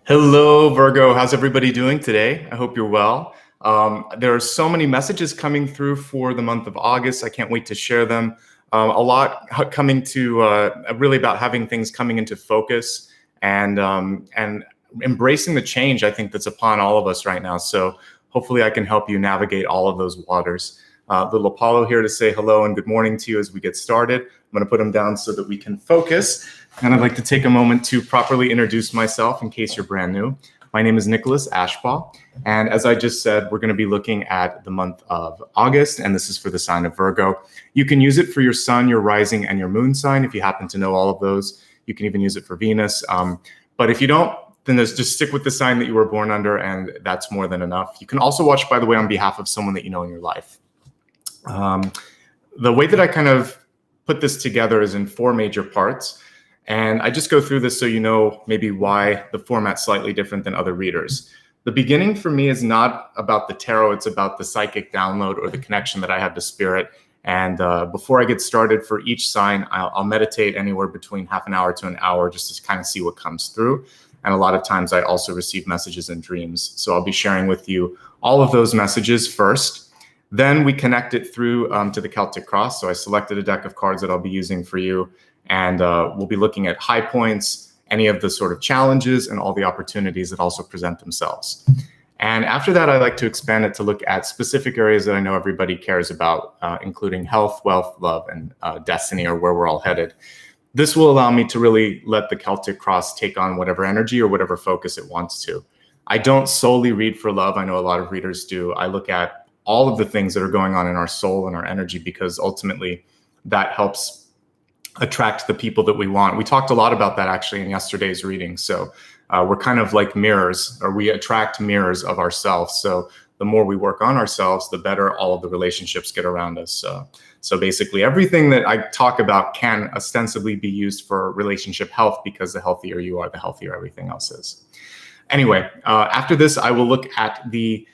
Hello, Virgo. How's everybody doing today? I hope you're well. There are so many messages coming through for the month of August. I can't wait to share them. A lot coming to really about having things coming into focus and embracing the change I think that's upon all of us right now. So hopefully I can help you navigate all of those waters. Little Apollo here to say hello and good morning to you as we get started. I'm going to put them down so that we can focus. And I'd like to take a moment to properly introduce myself in case you're brand new. My name is Nicholas Ashbaugh. And as I just said, we're going to be looking at the month of August, and this is for the sign of Virgo. You can use it for your sun, your rising, and your moon sign if you happen to know all of those. You can even use it for Venus. But if you don't, then just stick with the sign that you were born under, and that's more than enough. You can also watch, by the way, on behalf of someone that you know in your life. The way that I kind of put this together is in 4 major parts. And I just go through this so you know maybe why the format's slightly different than other readers. The beginning for me is not about the tarot, it's about the psychic download or the connection that I have to spirit. And before I get started for each sign, I'll meditate anywhere between half an hour to an hour just to kind of see what comes through. And a lot of times I also receive messages in dreams. So I'll be sharing with you all of those messages first. Then we connect it through to the Celtic Cross. So I selected a deck of cards that I'll be using for you. And we'll be looking at high points, any of the sort of challenges, and all the opportunities that also present themselves. And after that, I like to expand it to look at specific areas that I know everybody cares about, including health, wealth, love, and destiny, or where we're all headed. This will allow me to really let the Celtic Cross take on whatever energy or whatever focus it wants to. I don't solely read for love. I know a lot of readers do. I look at all of the things that are going on in our soul and our energy, because ultimately that helps attract the people that we want. We talked a lot about that actually in yesterday's reading. So we're kind of like mirrors, or we attract mirrors of ourselves. So the more we work on ourselves, the better all of the relationships get around us. So basically everything that I talk about can ostensibly be used for relationship health, because the healthier you are, the healthier everything else is. Anyway, after this, I will look at the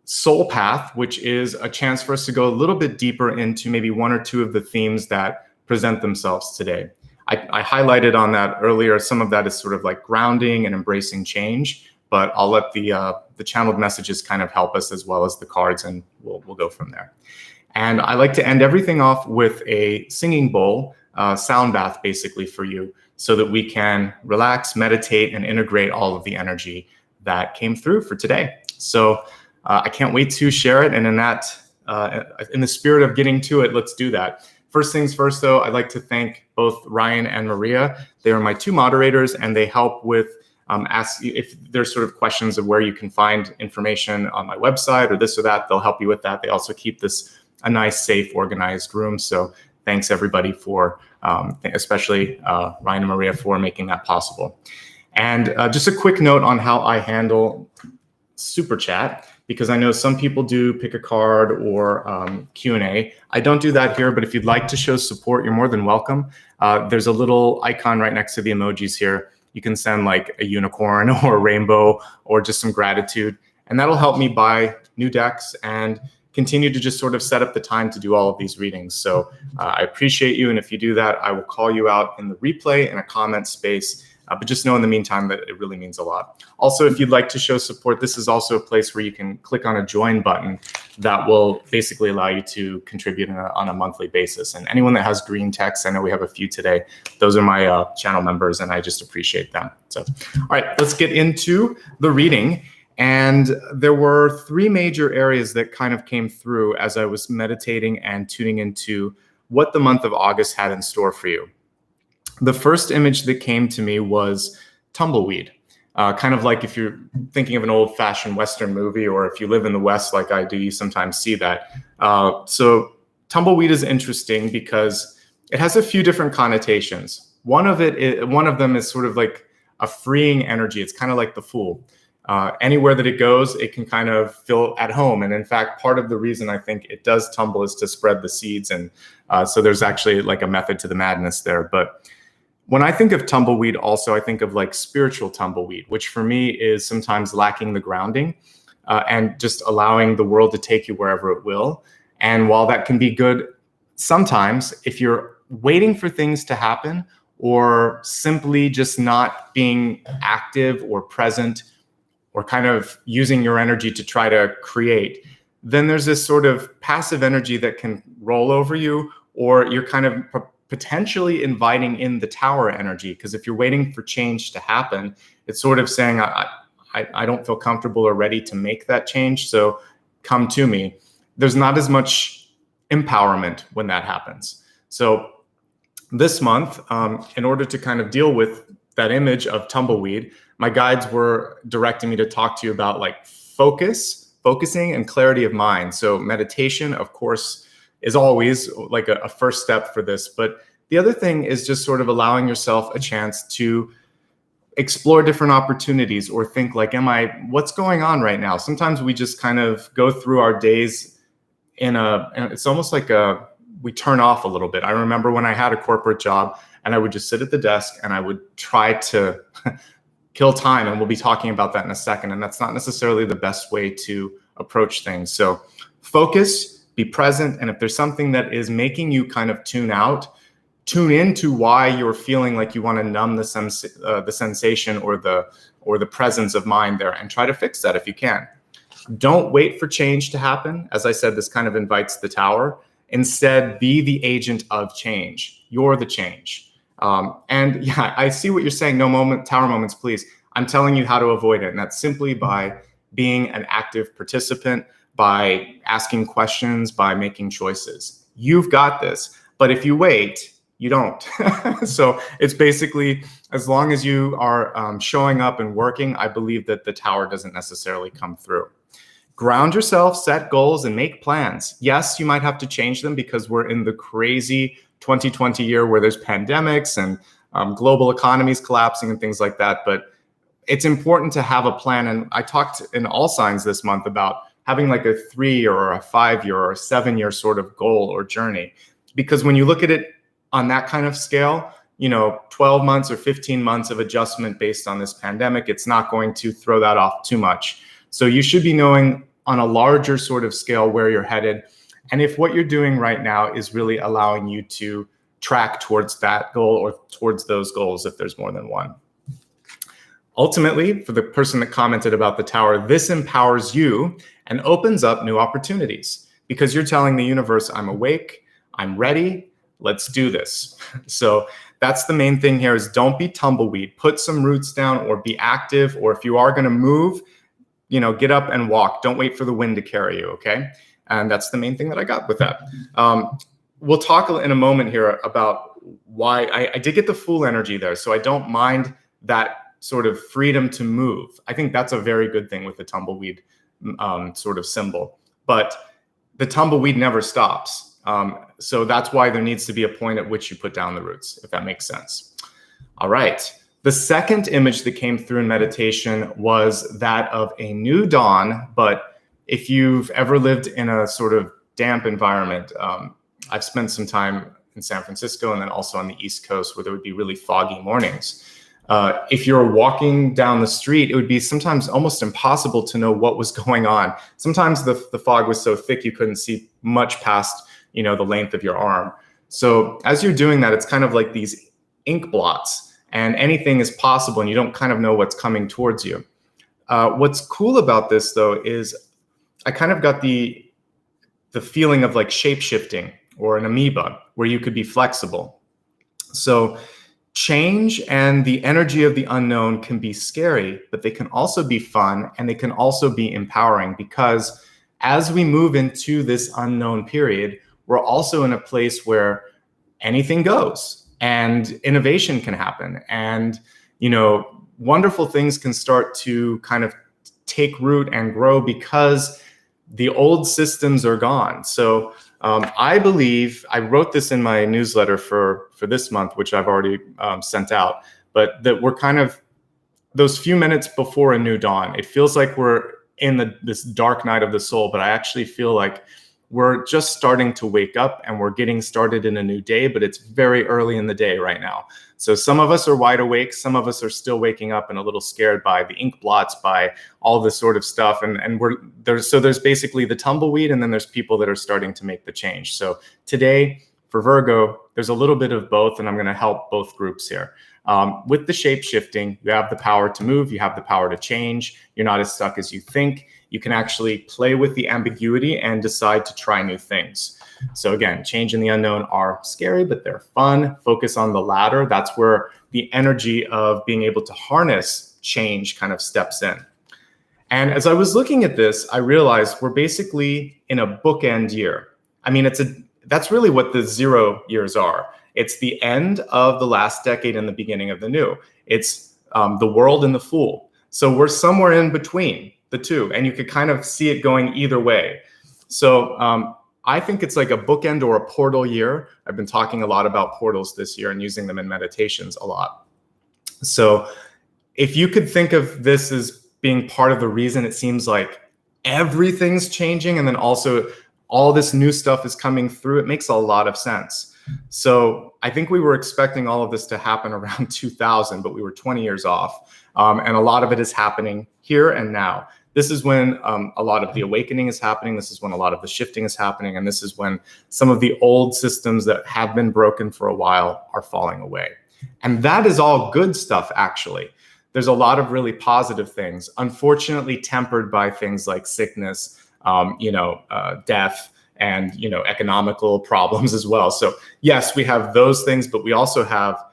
soul path, which is a chance for us to go a little bit deeper into maybe 1 or 2 of the themes that present themselves today. I highlighted on that earlier. Some of that is sort of like grounding and embracing change, but I'll let the channeled messages kind of help us, as well as the cards, and we'll go from there. And I like to end everything off with a singing bowl, sound bath basically for you, so that we can relax, meditate, and integrate all of the energy that came through for today. So I can't wait to share it. And in the spirit of getting to it, let's do that. First things first, though, I'd like to thank both Ryan and Maria. They are my 2 moderators, and they help with ask if there's sort of questions of where you can find information on my website or this or that. They'll help you with that. They also keep this a nice, safe, organized room. So thanks everybody for, especially Ryan and Maria, for making that possible. And just a quick note on how I handle Super Chat, because I know some people do pick a card or Q&A. I don't do that here, but if you'd like to show support, you're more than welcome. There's a little icon right next to the emojis here. You can send like a unicorn or a rainbow or just some gratitude, and that'll help me buy new decks and continue to just sort of set up the time to do all of these readings. So I appreciate you, and if you do that, I will call you out in the replay in a comment space. But just know in the meantime that it really means a lot. Also, if you'd like to show support, this is also a place where you can click on a join button that will basically allow you to contribute on a monthly basis. And anyone that has green text, I know we have a few today, those are my channel members, and I just appreciate them. So, all right, let's get into the reading. And there were 3 major areas that kind of came through as I was meditating and tuning into what the month of August had in store for you. The first image that came to me was tumbleweed, kind of like if you're thinking of an old-fashioned Western movie, or if you live in the West like I do, you sometimes see that. So tumbleweed is interesting because it has a few different connotations. One of them is sort of like a freeing energy. It's kind of like the Fool. Anywhere that it goes, it can kind of feel at home. And in fact, part of the reason I think it does tumble is to spread the seeds. And so there's actually like a method to the madness there. But when I think of tumbleweed, also, I think of like spiritual tumbleweed, which for me is sometimes lacking the grounding and just allowing the world to take you wherever it will. And while that can be good sometimes if you're waiting for things to happen or simply just not being active or present or kind of using your energy to try to create, then there's this sort of passive energy that can roll over you, or you're kind of potentially inviting in the tower energy. Because if you're waiting for change to happen, it's sort of saying, I don't feel comfortable or ready to make that change, so come to me. There's not as much empowerment when that happens. So this month, in order to kind of deal with that image of tumbleweed, my guides were directing me to talk to you about like focusing and clarity of mind. So meditation, of course, is always like a first step for this. But the other thing is just sort of allowing yourself a chance to explore different opportunities or think like, what's going on right now? Sometimes we just kind of go through our days and it's almost like we turn off a little bit. I remember when I had a corporate job and I would just sit at the desk and I would try to kill time. And we'll be talking about that in a second. And that's not necessarily the best way to approach things. So focus, be present. And if there's something that is making you kind of tune out, tune into why you're feeling like you want to numb the sensation or the presence of mind there, and try to fix that if you can. Don't wait for change to happen. As I said, this kind of invites the tower. Instead, be the agent of change. You're the change. And yeah, I see what you're saying. No tower moments, please. I'm telling you how to avoid it. And that's simply by being an active participant, by asking questions, by making choices. You've got this. But if you wait, you don't. So it's basically, as long as you are showing up and working, I believe that the tower doesn't necessarily come through. Ground yourself, set goals, and make plans. Yes, you might have to change them because we're in the crazy 2020 year where there's pandemics and global economies collapsing and things like that. But it's important to have a plan. And I talked in All Signs this month about having like a 3 or a 5 year or a 7 year sort of goal or journey. Because when you look at it on that kind of scale, 12 months or 15 months of adjustment based on this pandemic, it's not going to throw that off too much. So you should be knowing on a larger sort of scale where you're headed. And if what you're doing right now is really allowing you to track towards that goal or towards those goals, if there's more than one. Ultimately, for the person that commented about the tower, this empowers you and opens up new opportunities because you're telling the universe, I'm awake, I'm ready, let's do this. So that's the main thing here is don't be tumbleweed. Put some roots down or be active, or if you are going to move, get up and walk. Don't wait for the wind to carry you, okay? And that's the main thing that I got with that. We'll talk in a moment here about why I did get the Fool energy there. So I don't mind that sort of freedom to move. I think that's a very good thing with the tumbleweed sort of symbol. But the tumbleweed never stops. So that's why there needs to be a point at which you put down the roots, if that makes sense. All right. The second image that came through in meditation was that of a new dawn. But if you've ever lived in a sort of damp environment, I've spent some time in San Francisco and then also on the East Coast where there would be really foggy mornings. If you're walking down the street, it would be sometimes almost impossible to know what was going on. Sometimes the fog was so thick you couldn't see much past the length of your arm. So as you're doing that, it's kind of like these ink blots. And anything is possible, and you don't kind of know what's coming towards you. What's cool about this, though, is I kind of got the feeling of like shapeshifting or an amoeba, where you could be flexible. So change and the energy of the unknown can be scary, but they can also be fun, and they can also be empowering, because as we move into this unknown period, we're also in a place where anything goes. And innovation can happen, and wonderful things can start to kind of take root and grow because the old systems are gone. So I believe, I wrote this in my newsletter for this month, which I've already sent out, but that we're kind of those few minutes before a new dawn. It feels like we're in this dark night of the soul, but I actually feel like we're just starting to wake up and we're getting started in a new day, but it's very early in the day right now. So some of us are wide awake, some of us are still waking up and a little scared by the ink blots, by all this sort of stuff. And there's basically the tumbleweed, and then there's people that are starting to make the change. So today for Virgo, there's a little bit of both, and I'm going to help both groups here. With the shape shifting, you have the power to move, you have the power to change. You're not as stuck as you think. You can actually play with the ambiguity and decide to try new things. So again, change and the unknown are scary, but they're fun. Focus on the latter. That's where the energy of being able to harness change kind of steps in. And as I was looking at this, I realized we're basically in a bookend year. I mean, that's really what the 0 years are. It's the end of the last decade and the beginning of the new. It's the world and the fool. So we're somewhere in between the two, and you could kind of see it going either way. So I think it's like a bookend or a portal year. I've been talking a lot about portals this year and using them in meditations a lot. So if you could think of this as being part of the reason it seems like everything's changing and then also all this new stuff is coming through, it makes a lot of sense. So I think we were expecting all of this to happen around 2000, but we were 20 years off. And a lot of it is happening here and now. This is when a lot of the awakening is happening. This is when a lot of the shifting is happening. And this is when some of the old systems that have been broken for a while are falling away. And that is all good stuff, actually. There's a lot of really positive things, unfortunately tempered by things like sickness, death, and economical problems as well. So yes, we have those things, but we also have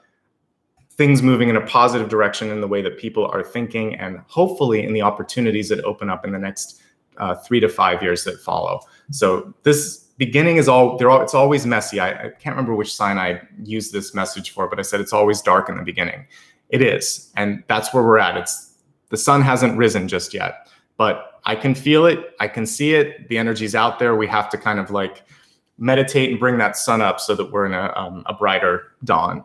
things moving in a positive direction in the way that people are thinking, and hopefully in the opportunities that open up in the next 3 to 5 years that follow. So this beginning is it's always messy. I can't remember which sign I used this message for, but I said it's always dark in the beginning. It is, and that's where we're at. The sun hasn't risen just yet, but I can feel it, I can see it, the energy's out there. We have to kind of like meditate and bring that sun up so that we're in a brighter dawn.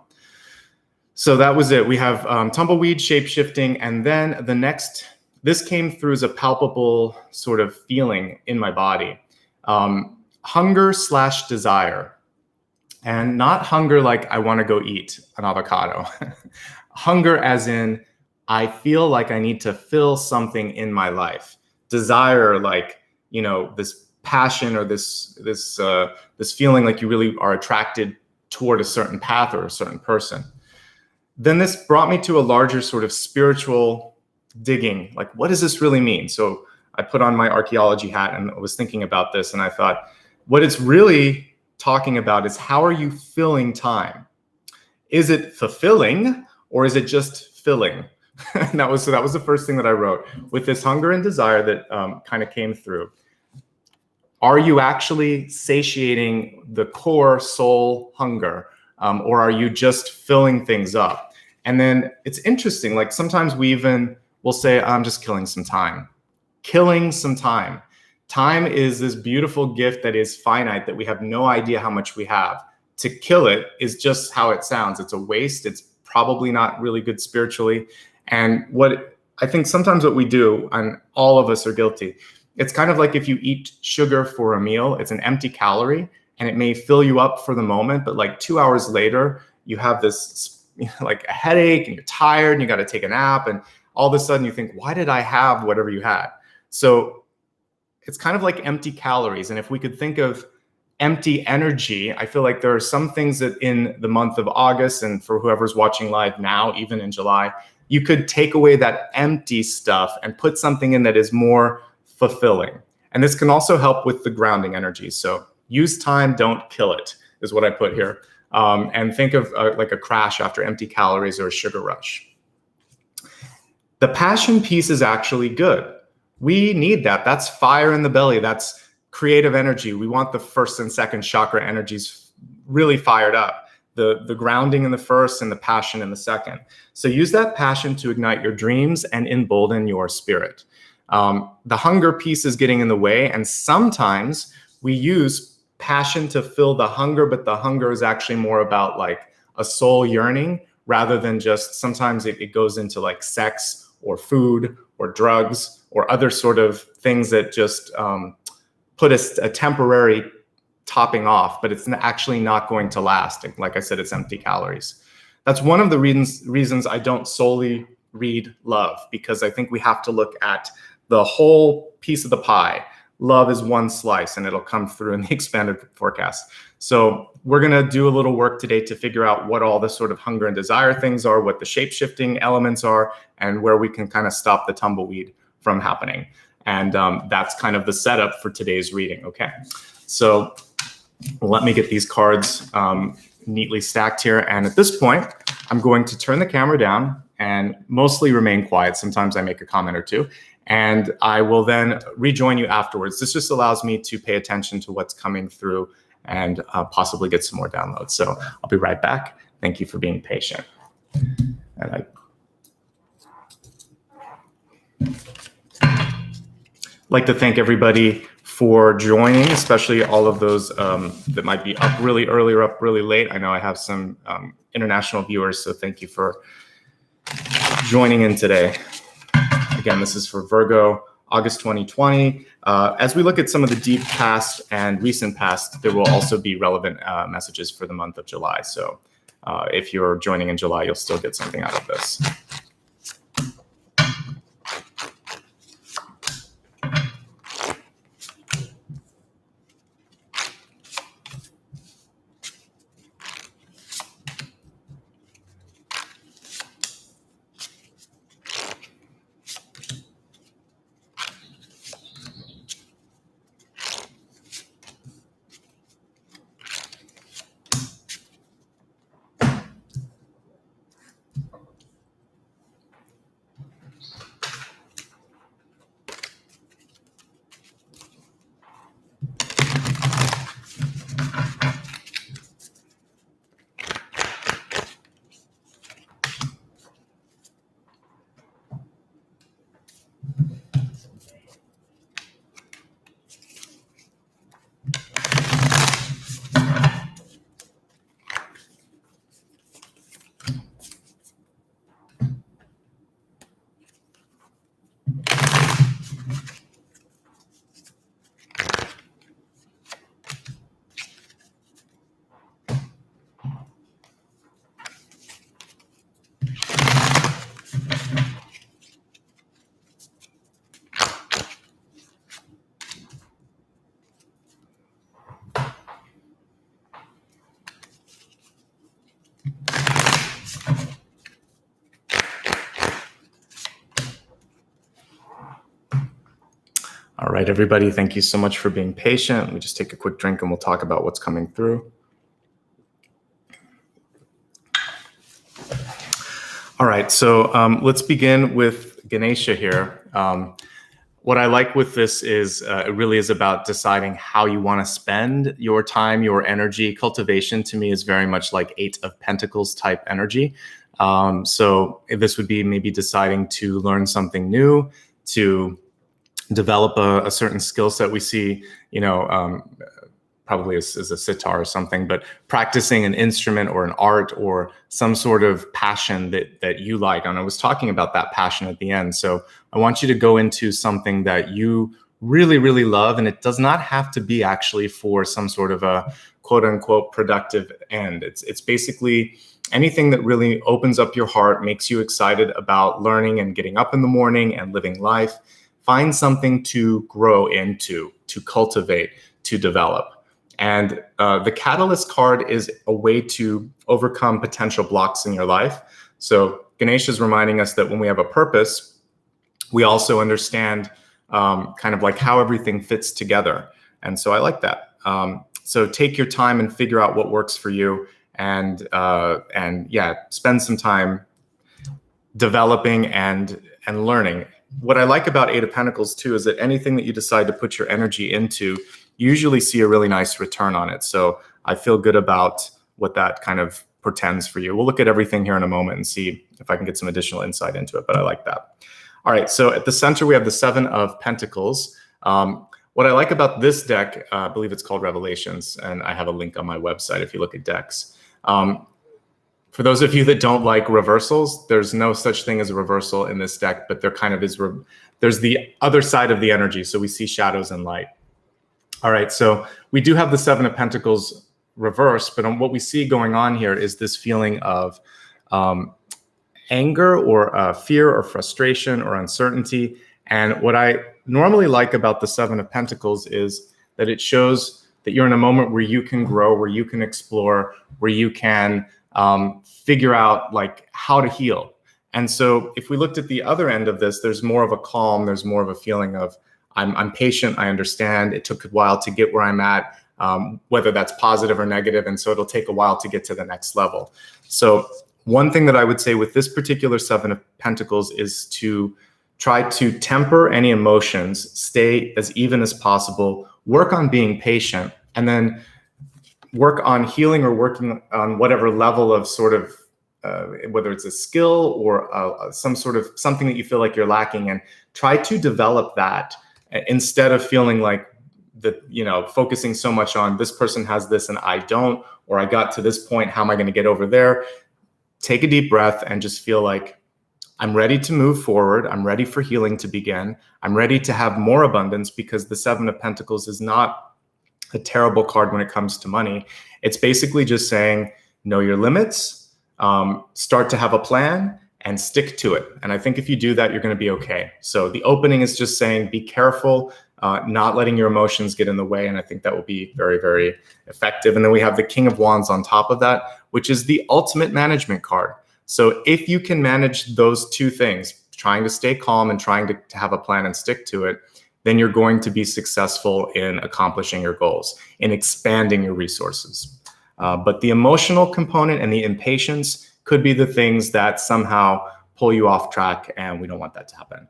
So that was it. We have tumbleweed, shape-shifting, and then this came through as a palpable sort of feeling in my body. Hunger/desire. And not hunger like I want to go eat an avocado. Hunger as in, I feel like I need to fill something in my life. Desire, like, this passion or this feeling like you really are attracted toward a certain path or a certain person. Then this brought me to a larger sort of spiritual digging. Like, what does this really mean? So I put on my archaeology hat and was thinking about this, and I thought, what it's really talking about is, how are you filling time? Is it fulfilling, or is it just filling? And that was the first thing that I wrote with this hunger and desire that kind of came through. Are you actually satiating the core soul hunger, or are you just filling things up? And then it's interesting, like sometimes we'll say, I'm just killing some time. Killing some time. Time is this beautiful gift that is finite, that we have no idea how much we have. To kill it is just how it sounds. It's a waste. It's probably not really good spiritually. And what I think sometimes what we do, and all of us are guilty, it's kind of like if you eat sugar for a meal, it's an empty calorie and it may fill you up for the moment, but like 2 hours later, you have this like a headache and you're tired and you got to take a nap, and all of a sudden you think, why did I have whatever you had? So it's kind of like empty calories. And if we could think of empty energy, I feel like there are some things that in the month of August, and for whoever's watching live now, even in July, you could take away that empty stuff and put something in that is more fulfilling. And this can also help with the grounding energy. So use time, don't kill it, is what I put here. And think of like a crash after empty calories or a sugar rush. The passion piece is actually good. We need that. That's fire in the belly. That's creative energy. We want the first and second chakra energies really fired up. The grounding in the first and the passion in the second. So use that passion to ignite your dreams and embolden your spirit. The hunger piece is getting in the way, and sometimes we use passion to fill the hunger, but the hunger is actually more about like a soul yearning rather than just, sometimes it goes into like sex or food or drugs or other sort of things that just put a temporary topping off, but it's actually not going to last. And like I said, it's empty calories. That's one of the reasons I don't solely read love, because I think we have to look at the whole piece of the pie. Love is one slice, and it'll come through in the expanded forecast. So we're going to do a little work today to figure out what all the sort of hunger and desire things are, what the shape-shifting elements are, and where we can kind of stop the tumbleweed from happening. And that's kind of the setup for today's reading, okay? So let me get these cards neatly stacked here. And at this point, I'm going to turn the camera down and mostly remain quiet. Sometimes I make a comment or two. And I will then rejoin you afterwards. This just allows me to pay attention to what's coming through and possibly get some more downloads. So I'll be right back. Thank you for being patient. And I'd like to thank everybody for joining, especially all of those that might be up really early or up really late. I know I have some international viewers, so thank you for joining in today. Again, this is for Virgo, August 2020. As we look at some of the deep past and recent past, there will also be relevant messages for the month of July. So if you're joining in July, you'll still get something out of this. All right, everybody, thank you so much for being patient. Let me just take a quick drink and we'll talk about what's coming through. All right, so let's begin with Ganesha here. What I like with this is it really is about deciding how you want to spend your time, your energy. Cultivation to me is very much like 8 of Pentacles type energy. So this would be maybe deciding to learn something new, to develop a certain skill set. We see, probably as a sitar or something, but practicing an instrument or an art or some sort of passion that you like. And I was talking about that passion at the end. So I want you to go into something that you really, really love. And it does not have to be actually for some sort of a quote unquote productive end. It's basically anything that really opens up your heart, makes you excited about learning and getting up in the morning and living life. Find something to grow into, to cultivate, to develop. And the Catalyst card is a way to overcome potential blocks in your life. So Ganesha is reminding us that when we have a purpose, we also understand kind of like how everything fits together. And so I like that. So take your time and figure out what works for you, and yeah, spend some time developing and learning. What I like about 8 of Pentacles too is that anything that you decide to put your energy into, you usually see a really nice return on it. So I feel good about what that kind of portends for you. We'll look at everything here in a moment and see if I can get some additional insight into it, but I like that. All right, so at the center, we have the 7 of Pentacles. What I like about this deck, I believe it's called Revelations, and I have a link on my website if you look at decks. For those of you that don't like reversals, there's no such thing as a reversal in this deck, but there kind of is. There's the other side of the energy, so we see shadows and light. All right, so we do have the Seven of Pentacles reversed, but what we see going on here is this feeling of anger or fear or frustration or uncertainty. And what I normally like about the Seven of Pentacles is that it shows that you're in a moment where you can grow, where you can explore, where you can figure out like how to heal. And so if we looked at the other end of this, there's more of a calm, there's more of a feeling of I'm patient, I understand. It took a while to get where I'm at, whether that's positive or negative. And so it'll take a while to get to the next level. So one thing that I would say with this particular Seven of Pentacles is to try to temper any emotions, stay as even as possible, work on being patient, and then work on healing or working on whatever level of sort of, whether it's a skill or some sort of something that you feel like you're lacking, and try to develop that instead of feeling like focusing so much on this person has this and I don't, or I got to this point, how am I going to get over there? Take a deep breath and just feel like I'm ready to move forward. I'm ready for healing to begin. I'm ready to have more abundance, because the Seven of Pentacles is not a terrible card when it comes to money. It's basically just saying, know your limits, start to have a plan, and stick to it. And I think if you do that, you're going to be okay. So the opening is just saying, be careful, not letting your emotions get in the way. And I think that will be very, very effective. And then we have the King of Wands on top of that, which is the ultimate management card. So if you can manage those two things, trying to stay calm and trying to have a plan and stick to it, then you're going to be successful in accomplishing your goals, in expanding your resources. But the emotional component and the impatience could be the things that somehow pull you off track, and we don't want that to happen.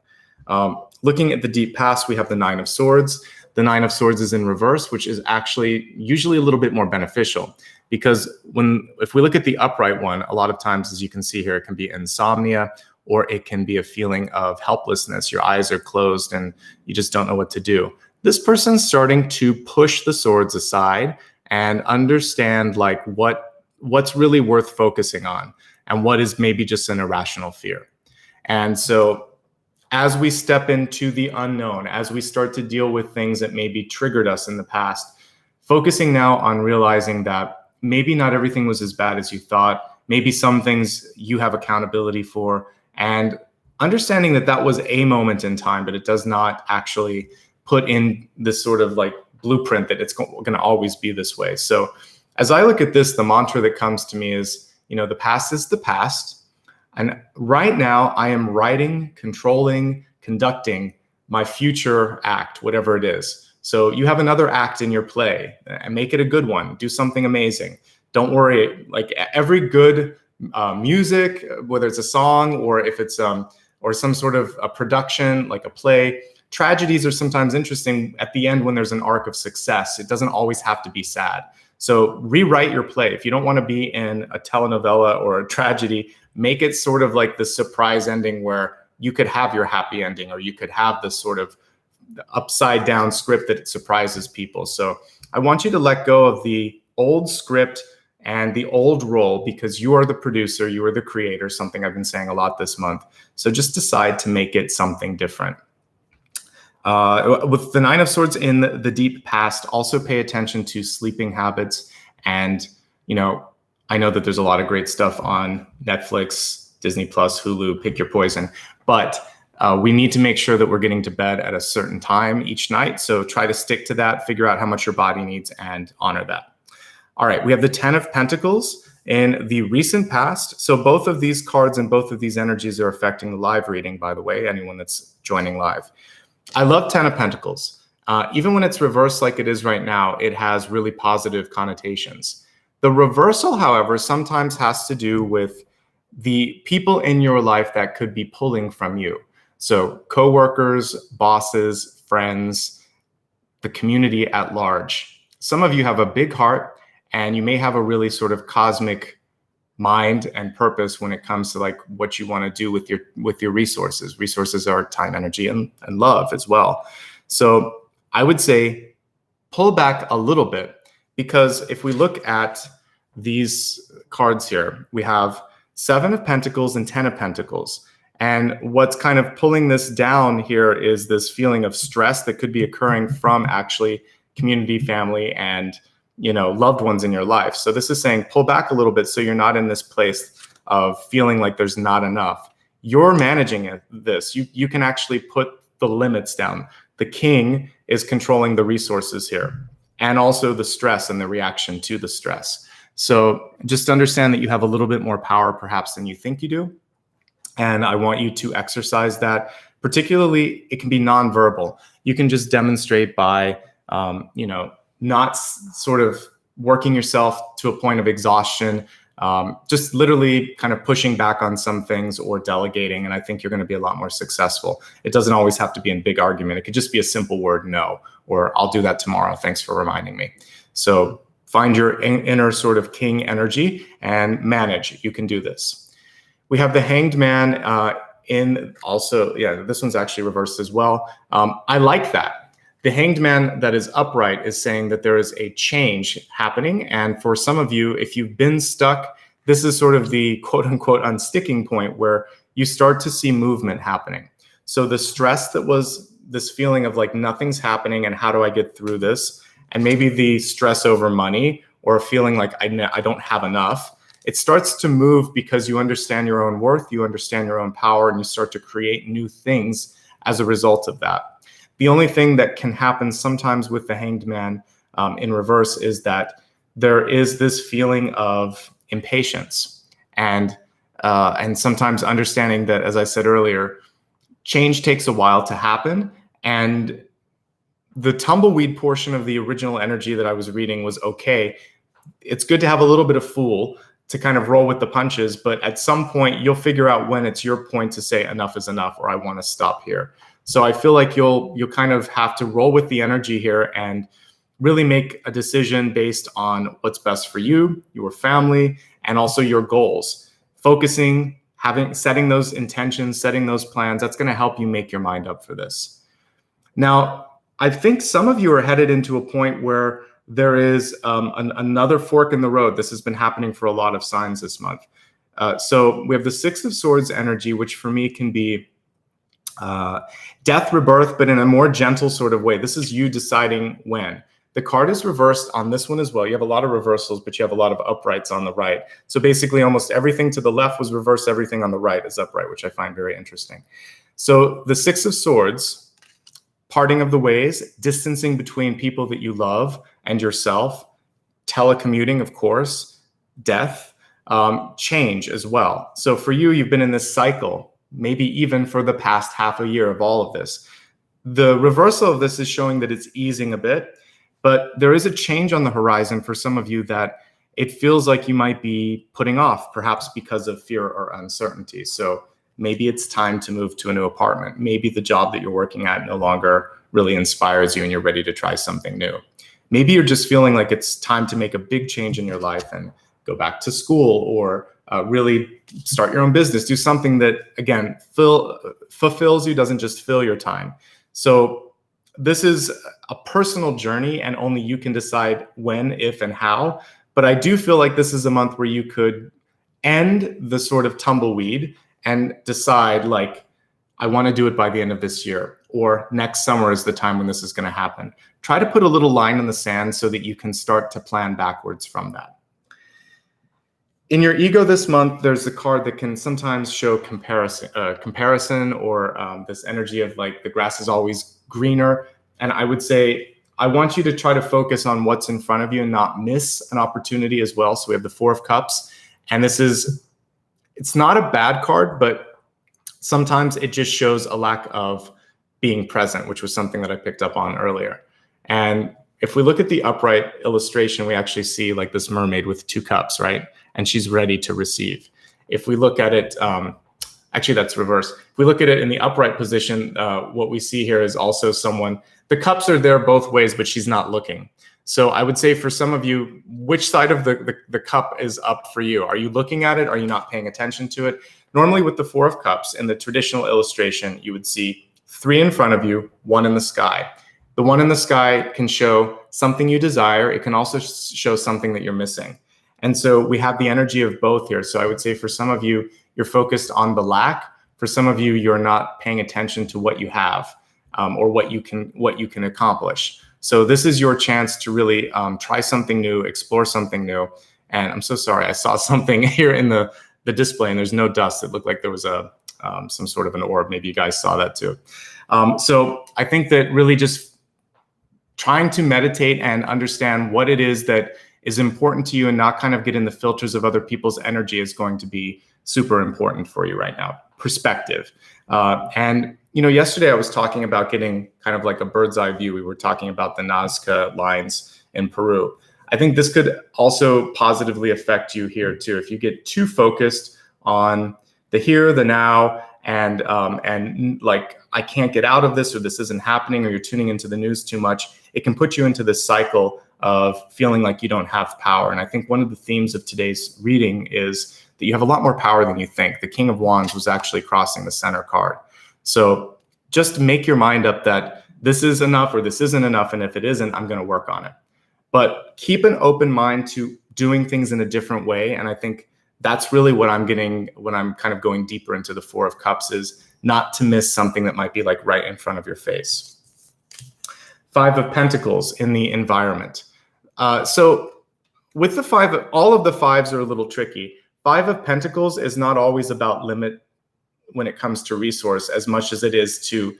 Looking at the deep past, we have the Nine of Swords. The Nine of Swords is in reverse, which is actually usually a little bit more beneficial, because if we look at the upright one, a lot of times, as you can see here, it can be insomnia, or it can be a feeling of helplessness. Your eyes are closed and you just don't know what to do. This person's starting to push the swords aside and understand like what's really worth focusing on and what is maybe just an irrational fear. And so as we step into the unknown, as we start to deal with things that maybe triggered us in the past, focusing now on realizing that maybe not everything was as bad as you thought, maybe some things you have accountability for, and understanding that that was a moment in time, but it does not actually put in this sort of like blueprint that it's going to always be this way. So as I look at this, the mantra that comes to me is, the past is the past. And right now I am writing, controlling, conducting my future act, whatever it is. So you have another act in your play, and make it a good one. Do something amazing. Don't worry, like every good music, whether it's a song or if it's or some sort of a production, like a play, tragedies are sometimes interesting at the end when there's an arc of success. It doesn't always have to be sad. So rewrite your play. If you don't want to be in a telenovela or a tragedy, make it sort of like the surprise ending where you could have your happy ending, or you could have this sort of upside down script that surprises people. So I want you to let go of the old script and the old role, because you are the producer, you are the creator, something I've been saying a lot this month. So just decide to make it something different. With the Nine of Swords in the deep past, also pay attention to sleeping habits. And, I know that there's a lot of great stuff on Netflix, Disney Plus, Hulu, pick your poison. But we need to make sure that we're getting to bed at a certain time each night. So try to stick to that, figure out how much your body needs, and honor that. All right, we have the Ten of Pentacles in the recent past. So both of these cards and both of these energies are affecting the live reading, by the way, anyone that's joining live. I love Ten of Pentacles. Even when it's reversed like it is right now, it has really positive connotations. The reversal, however, sometimes has to do with the people in your life that could be pulling from you. So coworkers, bosses, friends, the community at large. Some of you have a big heart, and you may have a really sort of cosmic mind and purpose when it comes to like what you want to do with your resources. Resources are time, energy, and love as well. So I would say pull back a little bit, because if we look at these cards here, we have Seven of Pentacles and Ten of Pentacles. And what's kind of pulling this down here is this feeling of stress that could be occurring from actually community, family, and loved ones in your life. So this is saying pull back a little bit so you're not in this place of feeling like there's not enough. You're managing this. You can actually put the limits down. The king is controlling the resources here, and also the stress and the reaction to the stress. So just understand that you have a little bit more power perhaps than you think you do. And I want you to exercise that. Particularly, it can be nonverbal. You can just demonstrate by, not sort of working yourself to a point of exhaustion, just literally kind of pushing back on some things or delegating. And I think you're going to be a lot more successful. It doesn't always have to be in big argument. It could just be a simple word, no, or I'll do that tomorrow. Thanks for reminding me. So find your inner sort of king energy and manage. You can do this. We have the Hanged Man in also, this one's actually reversed as well. I like that. The Hanged Man that is upright is saying that there is a change happening. And for some of you, if you've been stuck, this is sort of the quote unquote unsticking point where you start to see movement happening. So the stress that was this feeling of like nothing's happening and how do I get through this? And maybe the stress over money or feeling like I don't have enough. It starts to move because you understand your own worth, you understand your own power, and you start to create new things as a result of that. The only thing that can happen sometimes with the Hanged Man in reverse is that there is this feeling of impatience and sometimes understanding that, as I said earlier, change takes a while to happen. And the tumbleweed portion of the original energy that I was reading was okay. It's good to have a little bit of fool to kind of roll with the punches, but at some point you'll figure out when it's your point to say enough is enough or I want to stop here. So I feel like you'll kind of have to roll with the energy here and really make a decision based on what's best for you, your family, and also your goals. Focusing, setting those intentions, setting those plans, that's going to help you make your mind up for this. Now, I think some of you are headed into a point where there is another fork in the road. This has been happening for a lot of signs this month. So we have the Six of Swords energy, which for me can be death, rebirth, but in a more gentle sort of way. This is you deciding when. The card is reversed on this one as well. You have a lot of reversals, but you have a lot of uprights on the right. So basically almost everything to the left was reversed, everything on the right is upright, which I find very interesting. So the Six of Swords, parting of the ways, distancing between people that you love and yourself, telecommuting, of course, death, change as well. So for you, you've been in this cycle, maybe even for the past half a year of all of this. The reversal of this is showing that it's easing a bit, but there is a change on the horizon for some of you that it feels like you might be putting off, perhaps because of fear or uncertainty. So maybe it's time to move to a new apartment. Maybe the job that you're working at no longer really inspires you and you're ready to try something new. Maybe you're just feeling like it's time to make a big change in your life and go back to school or really start your own business. Do something that, again, fulfills you, doesn't just fill your time. So this is a personal journey and only you can decide when, if, and how. But I do feel like this is a month where you could end the sort of tumbleweed and decide like, I want to do it by the end of this year, or next summer is the time when this is going to happen. Try to put a little line in the sand so that you can start to plan backwards from that. In your ego this month, there's a card that can sometimes show comparison or this energy of like the grass is always greener. And I would say, I want you to try to focus on what's in front of you and not miss an opportunity as well. So we have the Four of Cups, and it's not a bad card, but sometimes it just shows a lack of being present, which was something that I picked up on earlier. And if we look at the upright illustration, we actually see like this mermaid with two cups, right? And she's ready to receive. If we look at it, actually that's reverse. If we look at it in the upright position, what we see here is also someone, the cups are there both ways, but she's not looking. So I would say for some of you, which side of the cup is up for you? Are you looking at it? Are you not paying attention to it? Normally with the Four of Cups in the traditional illustration, you would see three in front of you, one in the sky. The one in the sky can show something you desire. It can also show something that you're missing. And so we have the energy of both here. So I would say for some of you, you're focused on the lack. For some of you, you're not paying attention to what you have or what you can accomplish. So this is your chance to really try something new, explore something new. And I'm so sorry, I saw something here in the display and there's no dust. It looked like there was some sort of an orb. Maybe you guys saw that too. So I think that really just trying to meditate and understand what it is that is important to you and not kind of get in the filters of other people's energy is going to be super important for you right now. Perspective. And yesterday I was talking about getting kind of like a bird's eye view. We were talking about the Nazca lines in Peru. I think this could also positively affect you here too. If you get too focused on the here, the now, and like, I can't get out of this, or this isn't happening, or you're tuning into the news too much, it can put you into this cycle of feeling like you don't have power. And I think one of the themes of today's reading is that you have a lot more power than you think. The King of Wands was actually crossing the center card. So just make your mind up that this is enough or this isn't enough. And if it isn't, I'm going to work on it. But keep an open mind to doing things in a different way. And I think that's really what I'm getting when I'm kind of going deeper into the Four of Cups, is not to miss something that might be like right in front of your face. Five of Pentacles in the environment. So with the five, all of the fives are a little tricky. Five of Pentacles is not always about limit when it comes to resource as much as it is to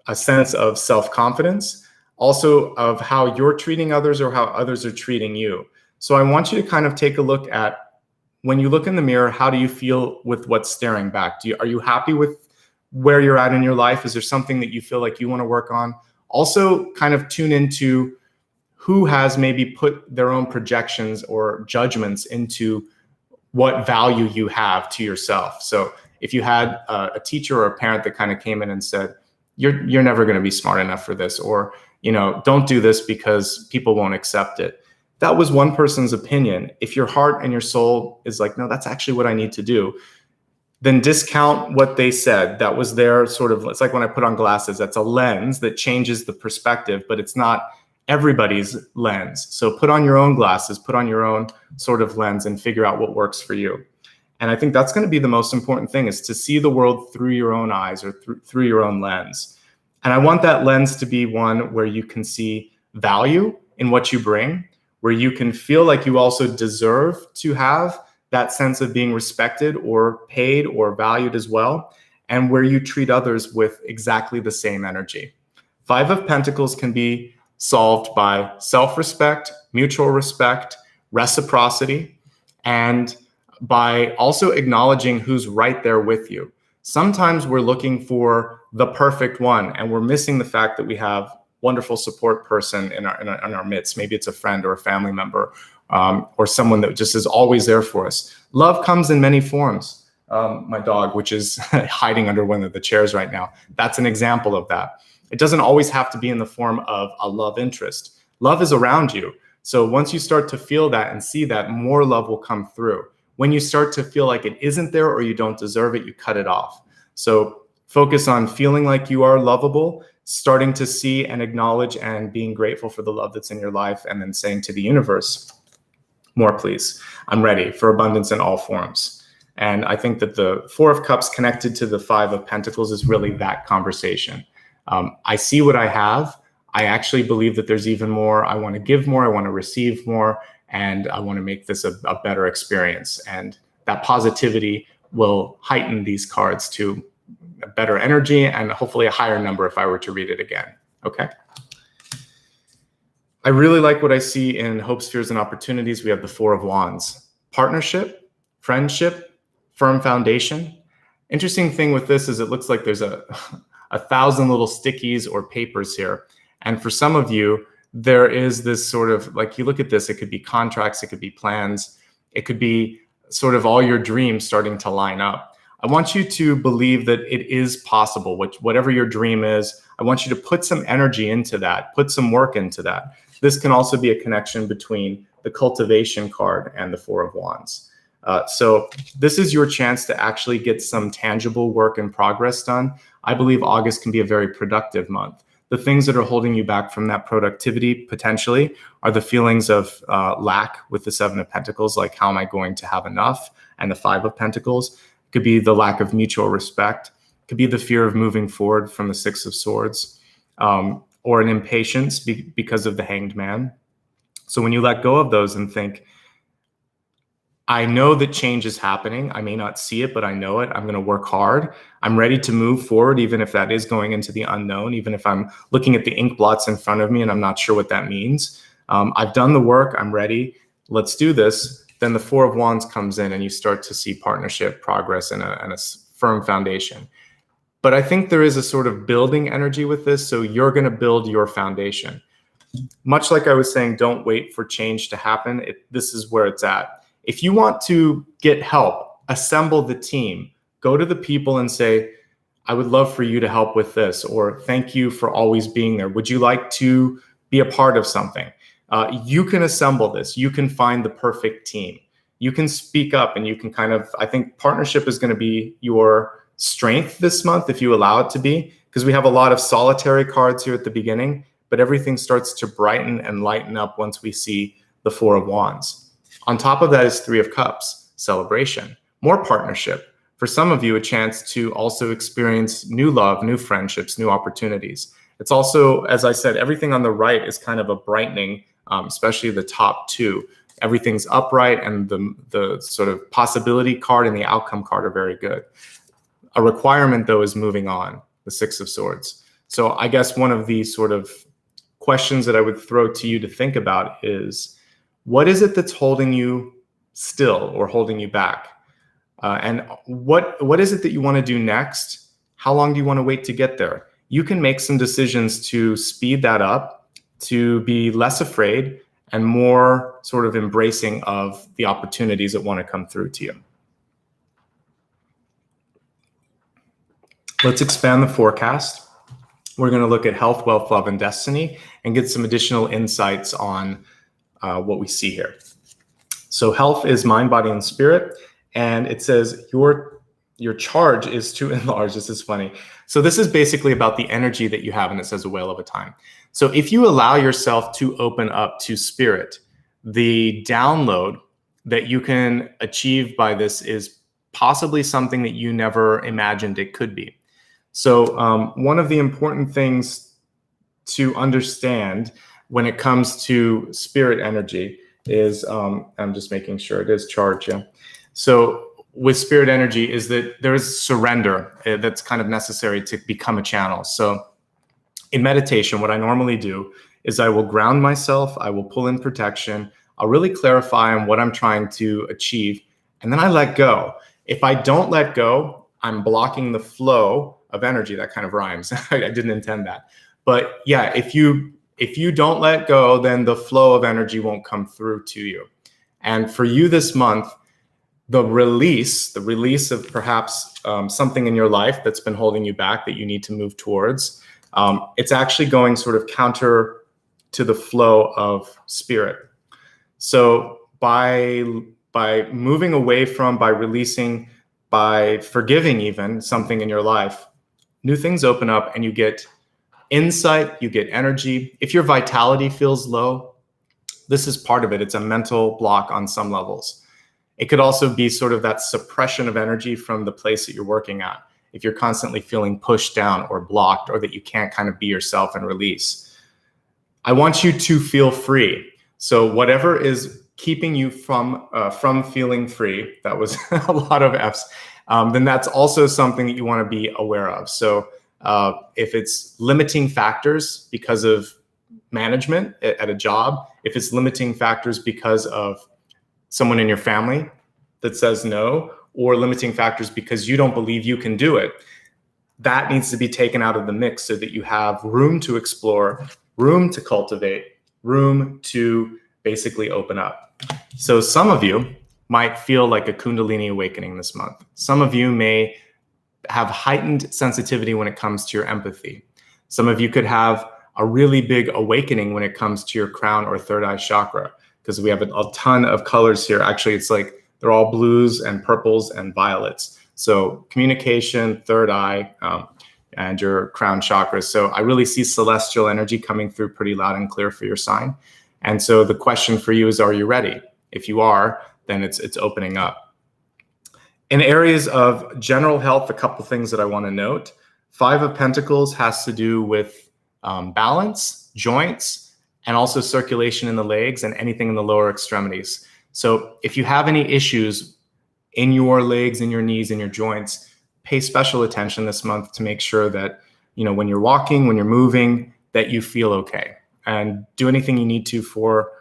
a sense of self-confidence, also of how you're treating others or how others are treating you. So I want you to kind of take a look at, when you look in the mirror, how do you feel with what's staring back? Are you happy with where you're at in your life? Is there something that you feel like you want to work on? Also kind of tune into who has maybe put their own projections or judgments into what value you have to yourself. So if you had a teacher or a parent that kind of came in and said, you're never going to be smart enough for this, or, don't do this because people won't accept it. That was one person's opinion. If your heart and your soul is like, no, that's actually what I need to do, then discount what they said. That was their sort of, it's like when I put on glasses, that's a lens that changes the perspective, but it's not everybody's lens. So put on your own glasses, put on your own sort of lens and figure out what works for you. And I think that's going to be the most important thing, is to see the world through your own eyes or through your own lens. And I want that lens to be one where you can see value in what you bring, where you can feel like you also deserve to have that sense of being respected or paid or valued as well, and where you treat others with exactly the same energy. Five of Pentacles can be solved by self-respect, mutual respect, reciprocity, and by also acknowledging who's right there with you. Sometimes we're looking for the perfect one, and we're missing the fact that we have wonderful support person in our midst. Maybe it's a friend or a family member, or someone that just is always there for us. Love comes in many forms. My dog, which is hiding under one of the chairs right now, that's an example of that. It doesn't always have to be in the form of a love interest. Love is around you. So once you start to feel that and see that, more love will come through. When you start to feel like it isn't there or you don't deserve it, you cut it off. So focus on feeling like you are lovable, starting to see and acknowledge and being grateful for the love that's in your life, and then saying to the universe, more please. I'm ready for abundance in all forms. And I think that the Four of Cups connected to the Five of Pentacles is really that conversation. I see what I have. I actually believe that there's even more. I want to give more. I want to receive more. And I want to make this a better experience. And that positivity will heighten these cards to a better energy and hopefully a higher number if I were to read it again. Okay. I really like what I see in hopes, fears, and opportunities. We have the Four of Wands. Partnership, friendship, firm foundation. Interesting thing with this is it looks like there's a 1,000 little stickies or papers here. And for some of you, there is this sort of, like, you look at this, it could be contracts, it could be plans, it could be sort of all your dreams starting to line up. I want you to believe that it is possible, whatever your dream is. I want you to put some energy into that, put some work into that. This can also be a connection between the cultivation card and the Four of Wands. So this is your chance to actually get some tangible work in progress done. I believe August can be a very productive month. The things that are holding you back from that productivity potentially are the feelings of lack with the Seven of Pentacles, like how am I going to have enough? And the Five of Pentacles. It could be the lack of mutual respect. It could be the fear of moving forward from the Six of Swords. or an impatience because of the Hanged Man. So when you let go of those and think, I know that change is happening. I may not see it, but I know it. I'm going to work hard. I'm ready to move forward, even if that is going into the unknown, even if I'm looking at the ink blots in front of me and I'm not sure what that means. I've done the work. I'm ready. Let's do this. Then the Four of Wands comes in and you start to see partnership, progress, and a firm foundation. But I think there is a sort of building energy with this. So you're going to build your foundation. Much like I was saying, don't wait for change to happen. This is where it's at. If you want to get help, assemble the team, go to the people and say, I would love for you to help with this, or thank you for always being there. Would you like to be a part of something? You can assemble this. You can find the perfect team. You can speak up and you can I think partnership is going to be your strength this month if you allow it to be, because we have a lot of solitary cards here at the beginning, but everything starts to brighten and lighten up once we see the Four of Wands. On top of that is Three of Cups, celebration, more partnership. For some of you, a chance to also experience new love, new friendships, new opportunities. It's also, as I said, everything on the right is kind of a brightening, especially the top two. Everything's upright, and the sort of possibility card and the outcome card are very good. A requirement, though, is moving on, the Six of Swords. So I guess one of the sort of questions that I would throw to you to think about is, what is it that's holding you still or holding you back? And what is it that you want to do next? How long do you want to wait to get there? You can make some decisions to speed that up, to be less afraid and more sort of embracing of the opportunities that want to come through to you. Let's expand the forecast. We're going to look at health, wealth, love, and destiny and get some additional insights on what we see here. So health is mind, body, and spirit. And it says your charge is to enlarge. This is funny. So this is basically about the energy that you have, and it says a whale of a time. So if you allow yourself to open up to spirit, the download that you can achieve by this is possibly something that you never imagined it could be. So one of the important things to understand when it comes to spirit energy is, I'm just making sure it is charge, yeah. So with spirit energy is that there is surrender that's kind of necessary to become a channel. So in meditation, what I normally do is I will ground myself, I will pull in protection, I'll really clarify on what I'm trying to achieve, and then I let go. If I don't let go, I'm blocking the flow of energy. That kind of rhymes. I didn't intend that. But yeah, if you don't let go, then the flow of energy won't come through to you. And for you this month, the release of perhaps something in your life that's been holding you back that you need to move towards, it's actually going sort of counter to the flow of spirit. So by moving away from, by releasing, by forgiving even something in your life, new things open up and you get insight, you get energy. If your vitality feels low, this is part of it. It's a mental block on some levels. It could also be sort of that suppression of energy from the place that you're working at. If you're constantly feeling pushed down or blocked, or that you can't kind of be yourself and release. I want you to feel free. So whatever is keeping you from feeling free, that was a lot of F's, then that's also something that you want to be aware of. So if it's limiting factors because of management at a job, if it's limiting factors because of someone in your family that says no, or limiting factors because you don't believe you can do it, that needs to be taken out of the mix so that you have room to explore, room to cultivate, room to basically open up. So some of you might feel like a Kundalini awakening this month. Some of you may have heightened sensitivity when it comes to your empathy. Some of you could have a really big awakening when it comes to your crown or third eye chakra, because we have a ton of colors here. Actually, it's like they're all blues and purples and violets. So communication, third eye, and your crown chakra. So I really see celestial energy coming through pretty loud and clear for your sign. And so the question for you is, are you ready? If you are, then it's opening up. In areas of general health, a couple things that I want to note. Five of Pentacles has to do with balance, joints, and also circulation in the legs and anything in the lower extremities. So if you have any issues in your legs, in your knees, in your joints, pay special attention this month to make sure that, when you're walking, when you're moving, that you feel okay, and do anything you need to for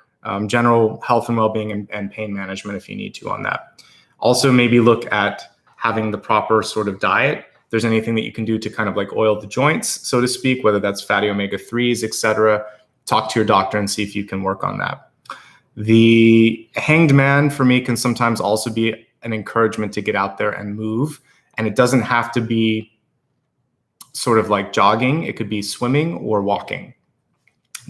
general health and well-being and pain management if you need to on that. Also, maybe look at having the proper sort of diet. If there's anything that you can do to kind of like oil the joints, so to speak, whether that's fatty omega-3s, etc., talk to your doctor and see if you can work on that. The hanged man for me can sometimes also be an encouragement to get out there and move. And it doesn't have to be sort of like jogging. It could be swimming or walking.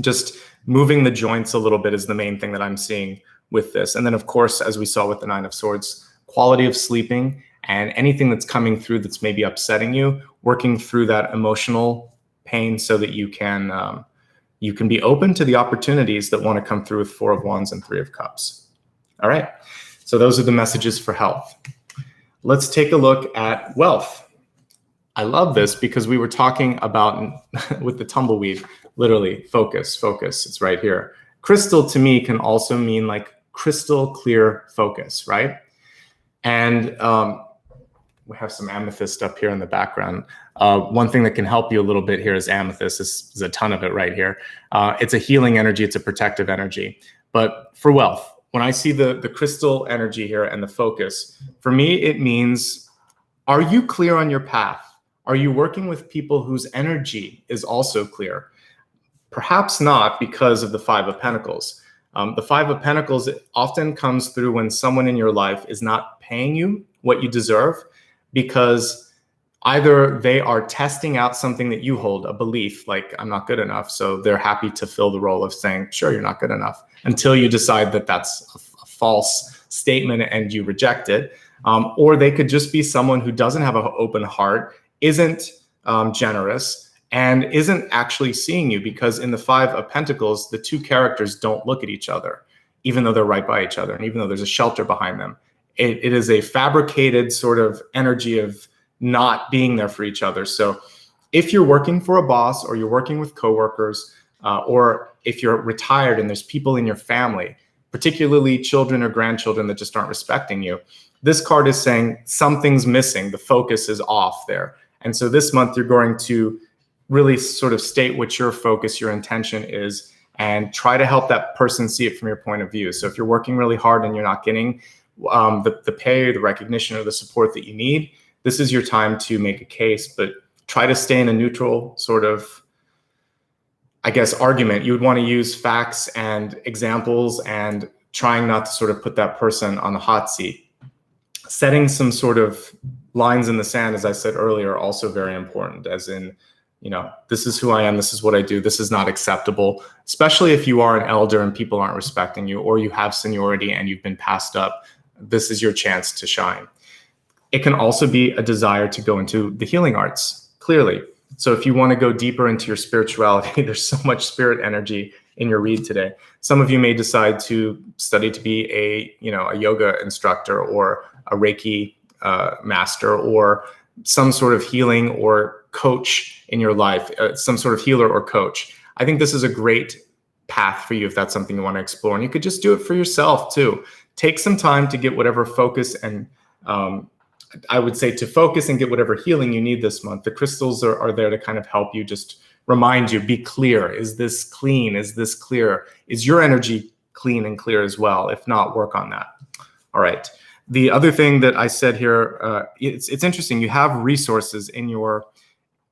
Just moving the joints a little bit is the main thing that I'm seeing with this. And then, of course, as we saw with the Nine of Swords, quality of sleeping and anything that's coming through that's maybe upsetting you, working through that emotional pain so that you can be open to the opportunities that want to come through with Four of Wands and Three of Cups. All right. So those are the messages for health. Let's take a look at wealth. I love this because we were talking about with the tumbleweed, literally focus. It's right here. Crystal to me can also mean like crystal clear focus, right? And we have some amethyst up here in the background. One thing that can help you a little bit here is amethyst. There's a ton of it right here. It's a healing energy. It's a protective energy. But for wealth, when I see the crystal energy here and the focus, for me, it means, are you clear on your path? Are you working with people whose energy is also clear? Perhaps not because of the Five of Pentacles. The Five of Pentacles often comes through when someone in your life is not paying you what you deserve, because either they are testing out something that you hold, a belief like I'm not good enough. So they're happy to fill the role of saying, sure, you're not good enough, until you decide that that's a false statement and you reject it. Or they could just be someone who doesn't have an open heart, isn't generous, and isn't actually seeing you, because in the Five of Pentacles, the two characters don't look at each other, even though they're right by each other. And even though there's a shelter behind them, it is a fabricated sort of energy of not being there for each other. So if you're working for a boss, or you're working with coworkers, or if you're retired and there's people in your family, particularly children or grandchildren, that just aren't respecting you, this card is saying something's missing. The focus is off there. And so this month you're going to really sort of state what your focus, your intention is, and try to help that person see it from your point of view. So if you're working really hard and you're not getting the pay, the recognition, or the support that you need, this is your time to make a case, but try to stay in a neutral sort of, I guess, argument. You would want to use facts and examples and trying not to sort of put that person on the hot seat. Setting some sort of lines in the sand, as I said earlier, are also very important, as in, this is who I am, this is what I do, this is not acceptable, especially if you are an elder and people aren't respecting you, or you have seniority and you've been passed up. This is your chance to shine. It can also be a desire to go into the healing arts, clearly. So if you want to go deeper into your spirituality, there's so much spirit energy in your read today. Some of you may decide to study to be a yoga instructor, or a Reiki master, or some sort of healing or coach in your life, some sort of healer or coach. I think this is a great path for you if that's something you want to explore. And you could just do it for yourself too. Take some time to get whatever focus and I would say to focus and get whatever healing you need this month. The crystals are there to kind of help you, just remind you, be clear. Is this clean? Is this clear? Is your energy clean and clear as well? If not, work on that. All right. The other thing that I said here, it's interesting. You have resources in your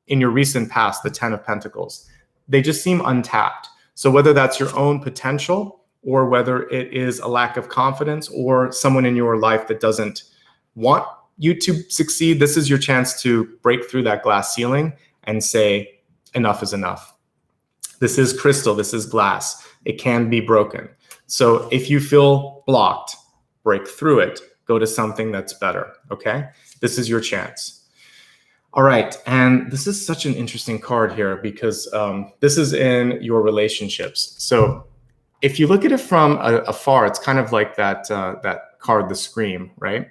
recent past, the Ten of Pentacles. They just seem untapped. So whether that's your own potential, or whether it is a lack of confidence, or someone in your life that doesn't want you to succeed, this is your chance to break through that glass ceiling and say, enough is enough. This is crystal, this is glass. It can be broken. So if you feel blocked, break through it. Go to something that's better, okay? This is your chance. All right, and this is such an interesting card here, because this is in your relationships. So if you look at it from afar, it's kind of like that card, the Scream, right?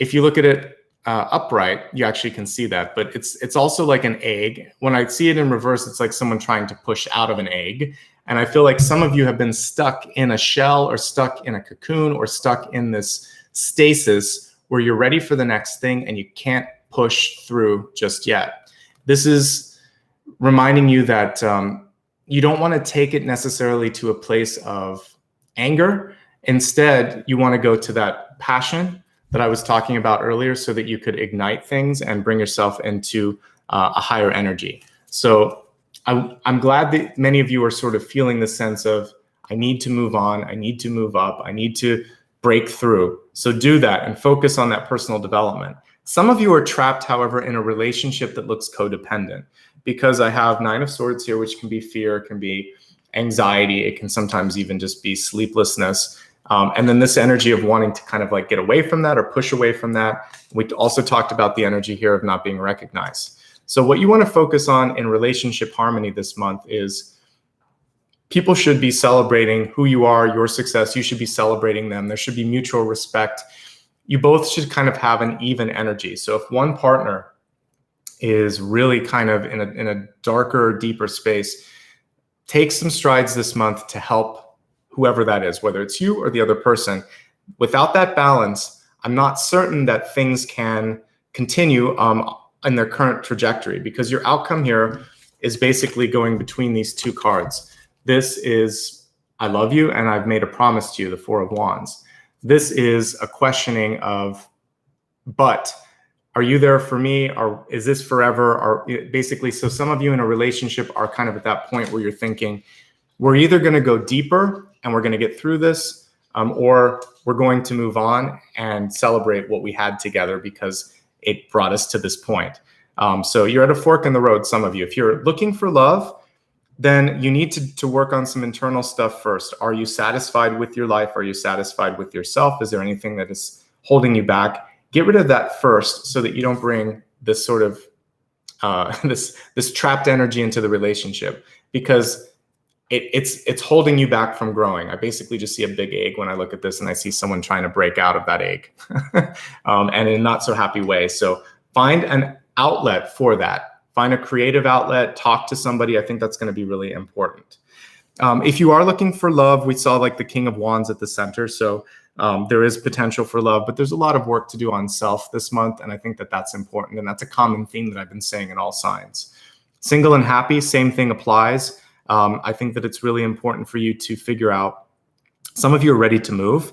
If you look at it upright, you actually can see that, but it's also like an egg. When I see it in reverse, it's like someone trying to push out of an egg. And I feel like some of you have been stuck in a shell or stuck in a cocoon or stuck in this stasis where you're ready for the next thing and you can't push through just yet. This is reminding you that you don't want to take it necessarily to a place of anger. Instead, you want to go to that passion that I was talking about earlier so that you could ignite things and bring yourself into a higher energy. So I'm glad that many of you are sort of feeling the sense of, I need to move on, I need to move up, I need to break through. So do that and focus on that personal development. Some of you are trapped, however, in a relationship that looks codependent, because I have 9 of Swords here, which can be fear, it can be anxiety, it can sometimes even just be sleeplessness. And then this energy of wanting to kind of like get away from that or push away from that. We also talked about the energy here of not being recognized. So what you want to focus on in relationship harmony this month is people should be celebrating who you are, your success. You should be celebrating them. There should be mutual respect. You both should kind of have an even energy. So if one partner is really kind of in a darker, deeper space, take some strides this month to help whoever that is, whether it's you or the other person. Without that balance, I'm not certain that things can continue in their current trajectory, because your outcome here is basically going between these 2 cards. This is, I love you and I've made a promise to you, the 4 of Wands. This is a questioning of, but are you there for me? Or is this forever? Or basically, so some of you in a relationship are kind of at that point where you're thinking, we're either going to go deeper and we're going to get through this, or we're going to move on and celebrate what we had together because it brought us to this point. So you're at a fork in the road, some of you. If you're looking for love, then you need to work on some internal stuff first. Are you satisfied with your life? Are you satisfied with yourself? Is there anything that is holding you back? Get rid of that first so that you don't bring this sort of this trapped energy into the relationship, because it's holding you back from growing. I basically just see a big egg when I look at this, and I see someone trying to break out of that egg and in a not so happy way. So find an outlet for that. Find a creative outlet, talk to somebody. I think that's going to be really important. If you are looking for love, we saw like the King of Wands at the center. So there is potential for love, but there's a lot of work to do on self this month. And I think that that's important. And that's a common theme that I've been saying in all signs. Single and happy, same thing applies. I think that it's really important for you to figure out, some of you are ready to move.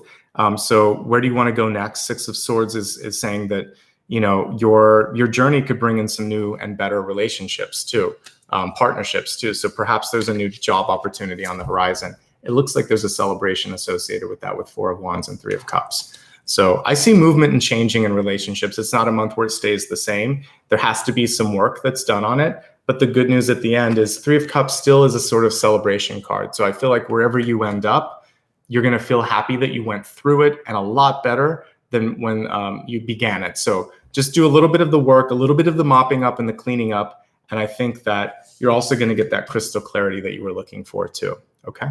So where do you want to go next? 6 of Swords is saying that, you know, your journey could bring in some new and better relationships too, partnerships too. So perhaps there's a new job opportunity on the horizon. It looks like there's a celebration associated with that with 4 of Wands and 3 of Cups. So I see movement and changing in relationships. It's not a month where it stays the same. There has to be some work that's done on it. But the good news at the end is 3 of Cups still is a sort of celebration card. So I feel like wherever you end up, you're going to feel happy that you went through it, and a lot better than when you began it. So just do a little bit of the work, a little bit of the mopping up and the cleaning up. And I think that you're also going to get that crystal clarity that you were looking for too. Okay.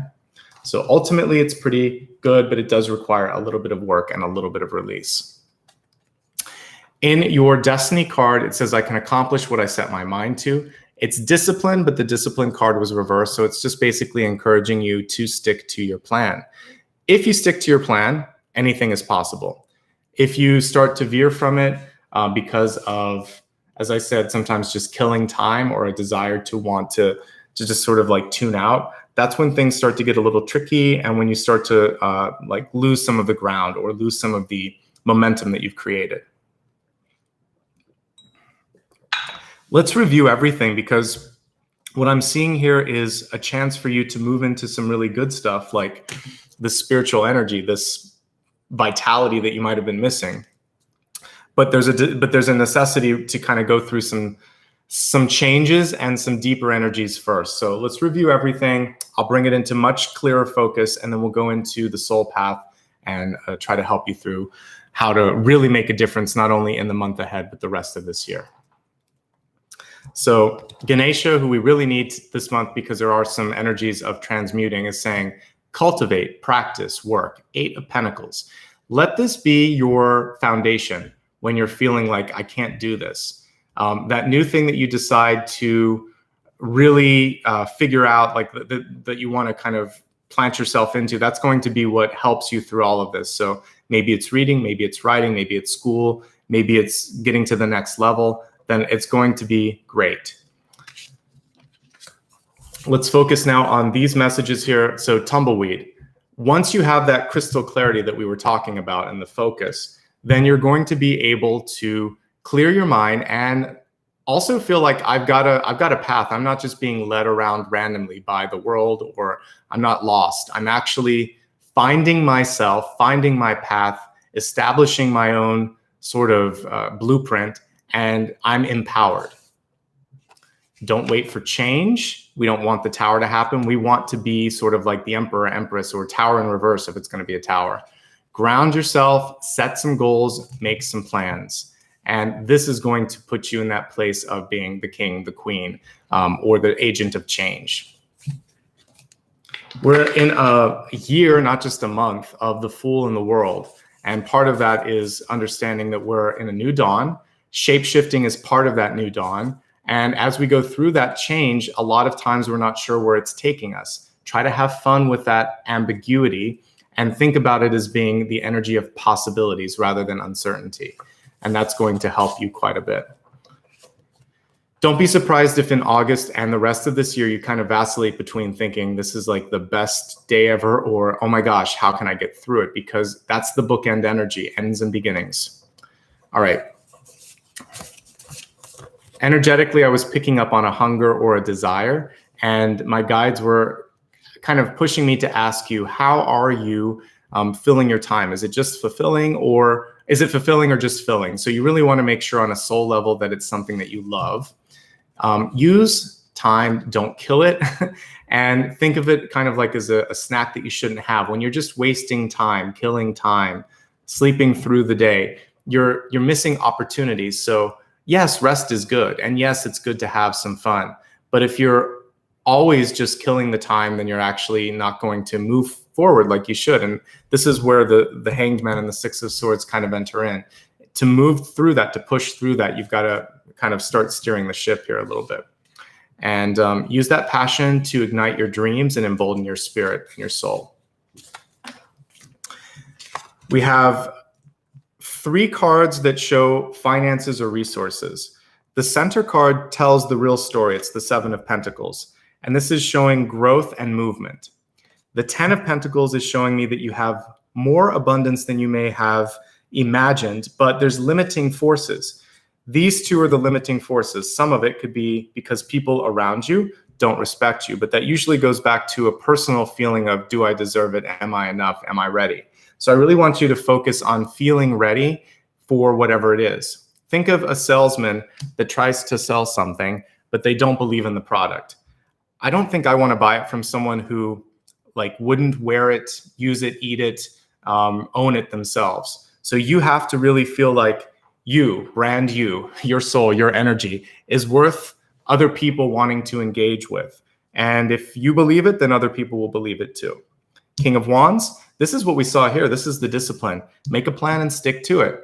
So ultimately it's pretty good, but it does require a little bit of work and a little bit of release. In your destiny card, it says, I can accomplish what I set my mind to. It's discipline, but the discipline card was reversed. So it's just basically encouraging you to stick to your plan. If you stick to your plan, anything is possible. If you start to veer from it because of, as I said, sometimes just killing time or a desire to want to just sort of like tune out, that's when things start to get a little tricky, and when you start to like lose some of the ground or lose some of the momentum that you've created. Let's review everything, because what I'm seeing here is a chance for you to move into some really good stuff, like this spiritual energy, this vitality that you might have been missing. But there's a necessity to kind of go through some changes and some deeper energies first. So let's review everything. I'll bring it into much clearer focus, and then we'll go into the soul path and try to help you through how to really make a difference, not only in the month ahead, but the rest of this year. So Ganesha, who we really need this month because there are some energies of transmuting, is saying, cultivate, practice, work. 8 of Pentacles. Let this be your foundation. when you're feeling like, I can't do this. That new thing that you decide to really figure out, like that you want to kind of plant yourself into, that's going to be what helps you through all of this. So maybe it's reading, maybe it's writing, maybe it's school, maybe it's getting to the next level, then it's going to be great. Let's focus now on these messages here. So tumbleweed. Once you have that crystal clarity that we were talking about and the focus, then you're going to be able to clear your mind and also feel like I've got a path. I'm not just being led around randomly by the world, or I'm not lost. I'm actually finding myself, finding my path, establishing my own sort of blueprint, and I'm empowered. Don't wait for change. We don't want the tower to happen. We want to be sort of like the emperor, empress, or tower in reverse if it's going to be a tower. Ground yourself, set some goals, make some plans. And this is going to put you in that place of being the king, the queen, or the agent of change. We're in a year, not just a month, of the Fool in the world. And part of that is understanding that we're in a new dawn. Shape-shifting is part of that new dawn. And as we go through that change, a lot of times we're not sure where it's taking us. Try to have fun with that ambiguity and think about it as being the energy of possibilities rather than uncertainty. And that's going to help you quite a bit. Don't be surprised if in August and the rest of this year, you kind of vacillate between thinking this is like the best day ever, or, oh my gosh, how can I get through it? Because that's the bookend energy, ends and beginnings. All right. Energetically, I was picking up on a hunger or a desire, and my guides were kind of pushing me to ask you, how are you filling your time? Is it just fulfilling, or is it fulfilling or just filling? So you really want to make sure on a soul level that it's something that you love. Use time, don't kill it, and think of it kind of like as a snack that you shouldn't have. When you're just wasting time, killing time, sleeping through the day, you're missing opportunities. So yes, rest is good. And yes, it's good to have some fun. But if you're always just killing the time, then you're actually not going to move forward like you should. And this is where the Hanged Man and the Six of Swords kind of enter in. To move through that, to push through that, you've got to kind of start steering the ship here a little bit. And use that passion to ignite your dreams and embolden your spirit and your soul. We have 3 cards that show finances or resources. The center card tells the real story. It's the 7 of Pentacles. And this is showing growth and movement. The 10 of Pentacles is showing me that you have more abundance than you may have imagined, but there's limiting forces. These 2 are the limiting forces. Some of it could be because people around you don't respect you, but that usually goes back to a personal feeling of, do I deserve it? Am I enough? Am I ready? So I really want you to focus on feeling ready for whatever it is. Think of a salesman that tries to sell something, but they don't believe in the product. I don't think I want to buy it from someone who wouldn't wear it, use it, eat it, own it themselves. So you have to really feel like you, brand you, your soul, your energy is worth other people wanting to engage with. And if you believe it, then other people will believe it too. King of Wands, this is what we saw here. This is the discipline. Make a plan and stick to it.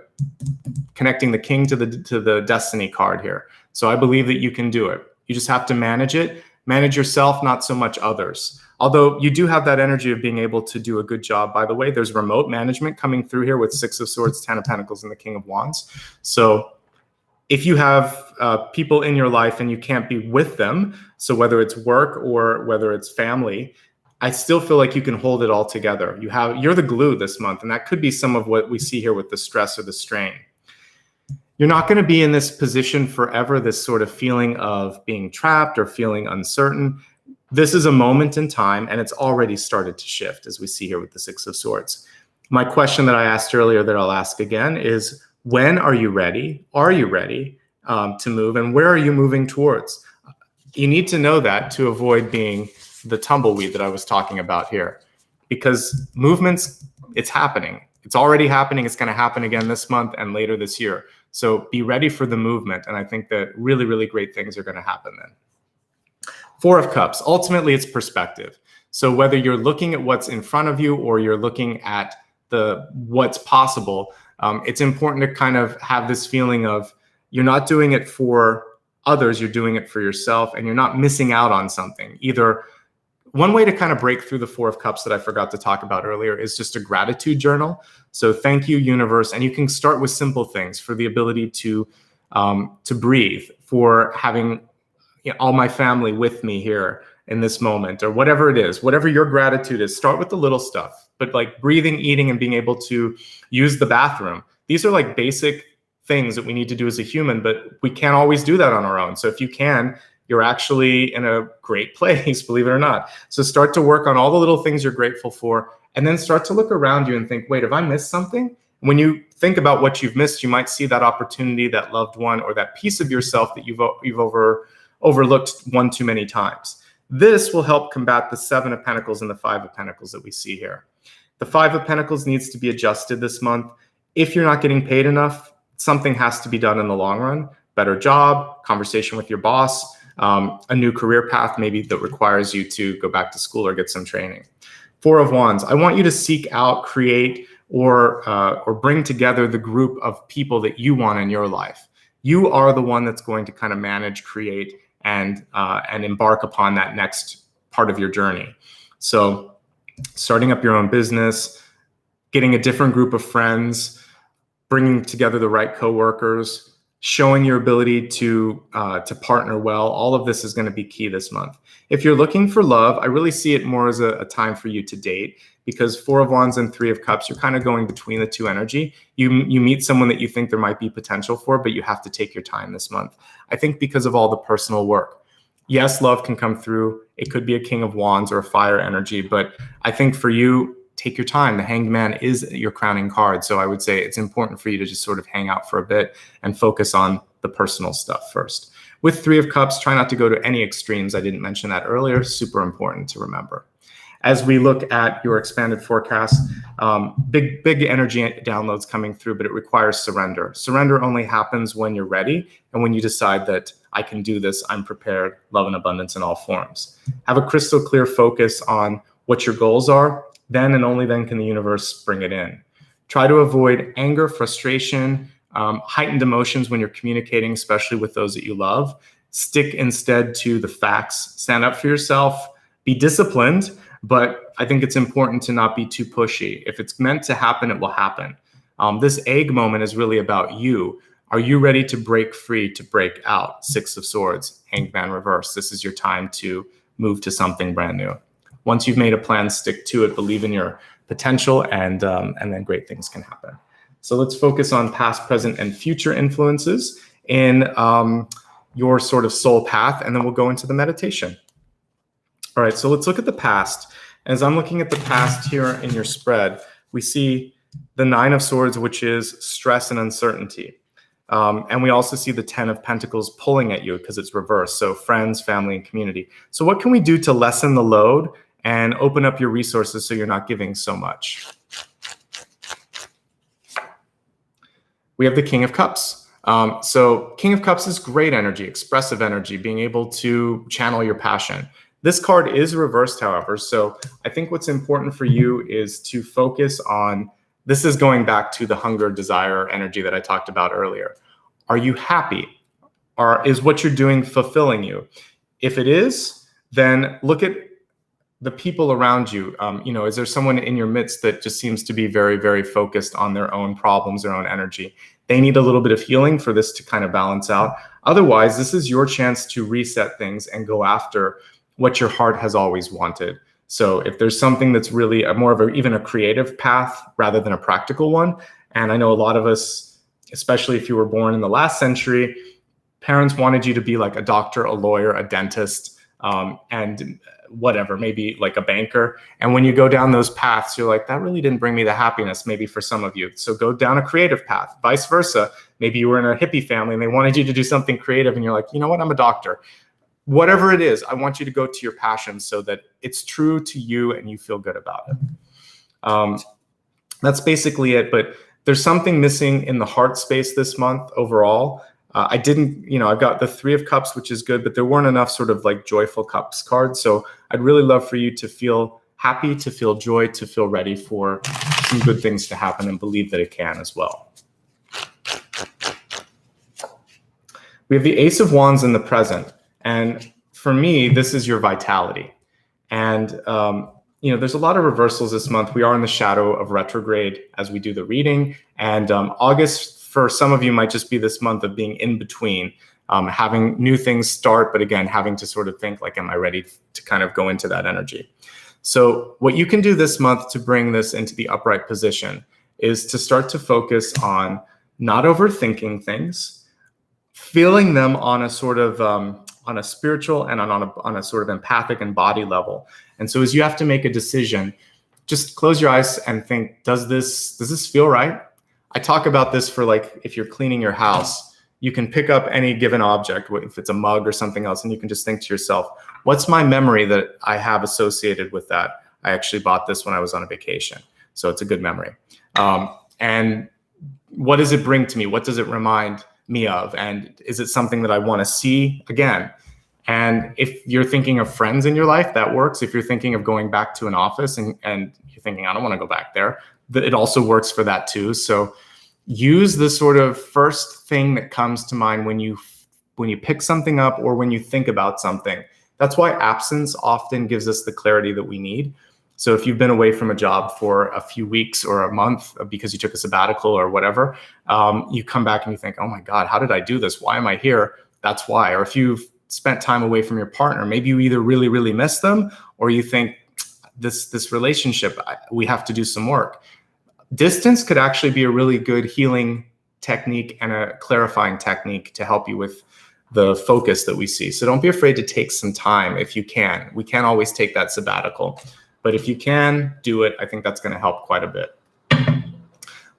Connecting the king to the destiny card here. So I believe that you can do it. You just have to manage it. Manage yourself, not so much others. Although you do have that energy of being able to do a good job. By the way, there's remote management coming through here with 6 of Swords, 10 of Pentacles, and the King of Wands. So if you have people in your life and you can't be with them, so whether it's work or whether it's family, I still feel like you can hold it all together. You're the glue this month, and that could be some of what we see here with the stress or the strain. You're not going to be in this position forever, this sort of feeling of being trapped or feeling uncertain. This is a moment in time, and it's already started to shift, as we see here with the 6 of Swords. My question that I asked earlier that I'll ask again is, when are you ready? Are you ready to move, and where are you moving towards? You need to know that to avoid being the tumbleweed that I was talking about here, because movements, it's happening. It's already happening. It's going to happen again this month and later this year. So be ready for the movement. And I think that really, really great things are going to happen then. 4 of Cups. Ultimately, it's perspective. So whether you're looking at what's in front of you or you're looking at what's possible, It's important to kind of have this feeling of you're not doing it for others, you're doing it for yourself, and you're not missing out on something. Either one way to kind of break through the Four of Cups that I forgot to talk about earlier is just a gratitude journal. So thank you, universe. And you can start with simple things, for the ability to breathe, for having all my family with me here in this moment, or whatever it is, whatever your gratitude is. Start with the little stuff, but like breathing, eating, and being able to use the bathroom. These are like basic things that we need to do as a human, but we can't always do that on our own. So if you can, you're actually in a great place, believe it or not. So start to work on all the little things you're grateful for, and then start to look around you and think, wait, have I missed something? When you think about what you've missed, you might see that opportunity, that loved one, or that piece of yourself that you've overlooked one too many times. This will help combat the Seven of Pentacles and the Five of Pentacles that we see here. The Five of Pentacles needs to be adjusted this month. If you're not getting paid enough, something has to be done in the long run. Better job, conversation with your boss, a new career path maybe that requires you to go back to school or get some training. Four of Wands, I want you to seek out, create, or bring together the group of people that you want in your life. You are the one that's going to kind of manage, create, and embark upon that next part of your journey. So starting up your own business, getting a different group of friends, bringing together the right coworkers, showing your ability to partner well. All of this is going to be key this month. If you're looking for love, I really see it more as a time for you to date, because Four of Wands and Three of Cups, you're kind of going between the two energy. You meet someone that you think there might be potential for, but you have to take your time this month. I think because of all the personal work. Yes, love can come through. It could be a King of Wands or a fire energy, but I think for you, take your time. The Hanged Man is your crowning card. So I would say it's important for you to just sort of hang out for a bit and focus on the personal stuff first. With Three of Cups, try not to go to any extremes. I didn't mention that earlier. Super important to remember. As we look at your expanded forecast, big energy downloads coming through, but it requires surrender. Surrender only happens when you're ready and when you decide that I can do this, I'm prepared, love and abundance in all forms. Have a crystal clear focus on what your goals are. Then and only then can the universe bring it in. Try to avoid anger, frustration, heightened emotions when you're communicating, especially with those that you love. Stick instead to the facts. Stand up for yourself. Be disciplined, but I think it's important to not be too pushy. If it's meant to happen, it will happen. This egg moment is really about you. Are you ready to break free, to break out? Six of Swords, Hanged Man reverse. This is your time to move to something brand new. Once you've made a plan, stick to it, believe in your potential, and then great things can happen. So let's focus on past, present, and future influences in your sort of soul path, and then we'll go into the meditation. All right, so let's look at the past. As I'm looking at the past here in your spread, we see the Nine of Swords, which is stress and uncertainty. And we also see the Ten of Pentacles pulling at you because it's reversed. So friends, family, and community. So what can we do to lessen the load and open up your resources so you're not giving so much? We have the King of Cups. So King of Cups is great energy, expressive energy, being able to channel your passion. This card is reversed, however. So I think what's important for you is to focus on, this is going back to the hunger, desire, energy that I talked about earlier. Are you happy? Is what you're doing fulfilling you? If it is, then look at the people around you. Is there someone in your midst that just seems to be very, very focused on their own problems, their own energy? They need a little bit of healing for this to kind of balance out. Otherwise, this is your chance to reset things and go after what your heart has always wanted. So if there's something that's really more of even a creative path rather than a practical one, and I know a lot of us, especially if you were born in the last century, parents wanted you to be like a doctor, a lawyer, a dentist, and whatever, maybe like a banker. And when you go down those paths, you're like, that really didn't bring me the happiness, maybe for some of you. So go down a creative path. Vice versa. Maybe you were in a hippie family and they wanted you to do something creative and you're like, you know what, I'm a doctor. Whatever it is, I want you to go to your passion so that it's true to you and you feel good about it. That's basically it. But there's something missing in the heart space this month overall. I've got the Three of Cups, which is good, but there weren't enough sort of like joyful cups cards. So I'd really love for you to feel happy, to feel joy, to feel ready for some good things to happen, and believe that it can as well. We have the Ace of Wands in the present. And for me, this is your vitality. And, there's a lot of reversals this month. We are in the shadow of retrograde as we do the reading. And August, for some of you, might just be this month of being in between, having new things start, but again, having to sort of think like, am I ready to kind of go into that energy? So what you can do this month to bring this into the upright position is to start to focus on not overthinking things, feeling them on a sort of on a spiritual and on a sort of empathic and body level. And so as you have to make a decision, just close your eyes and think, does this feel right? I talk about this for, like, if you're cleaning your house, you can pick up any given object, if it's a mug or something else, and you can just think to yourself, what's my memory that I have associated with that? I actually bought this when I was on a vacation, so it's a good memory. And what does it bring to me? What does it remind me of? And is it something that I want to see again? And if you're thinking of friends in your life, that works. If you're thinking of going back to an office and you're thinking, I don't want to go back there, it also works for that too. So use the sort of first thing that comes to mind when you pick something up or when you think about something. That's why absence often gives us the clarity that we need. So if you've been away from a job for a few weeks or a month because you took a sabbatical or whatever, you come back and you think, oh my God, how did I do this? Why am I here? That's why. Or if you've spent time away from your partner, maybe you either really, really miss them, or you think this relationship, we have to do some work. Distance could actually be a really good healing technique and a clarifying technique to help you with the focus that we see. So don't be afraid to take some time if you can. We can't always take that sabbatical, but if you can do it, I think that's going to help quite a bit.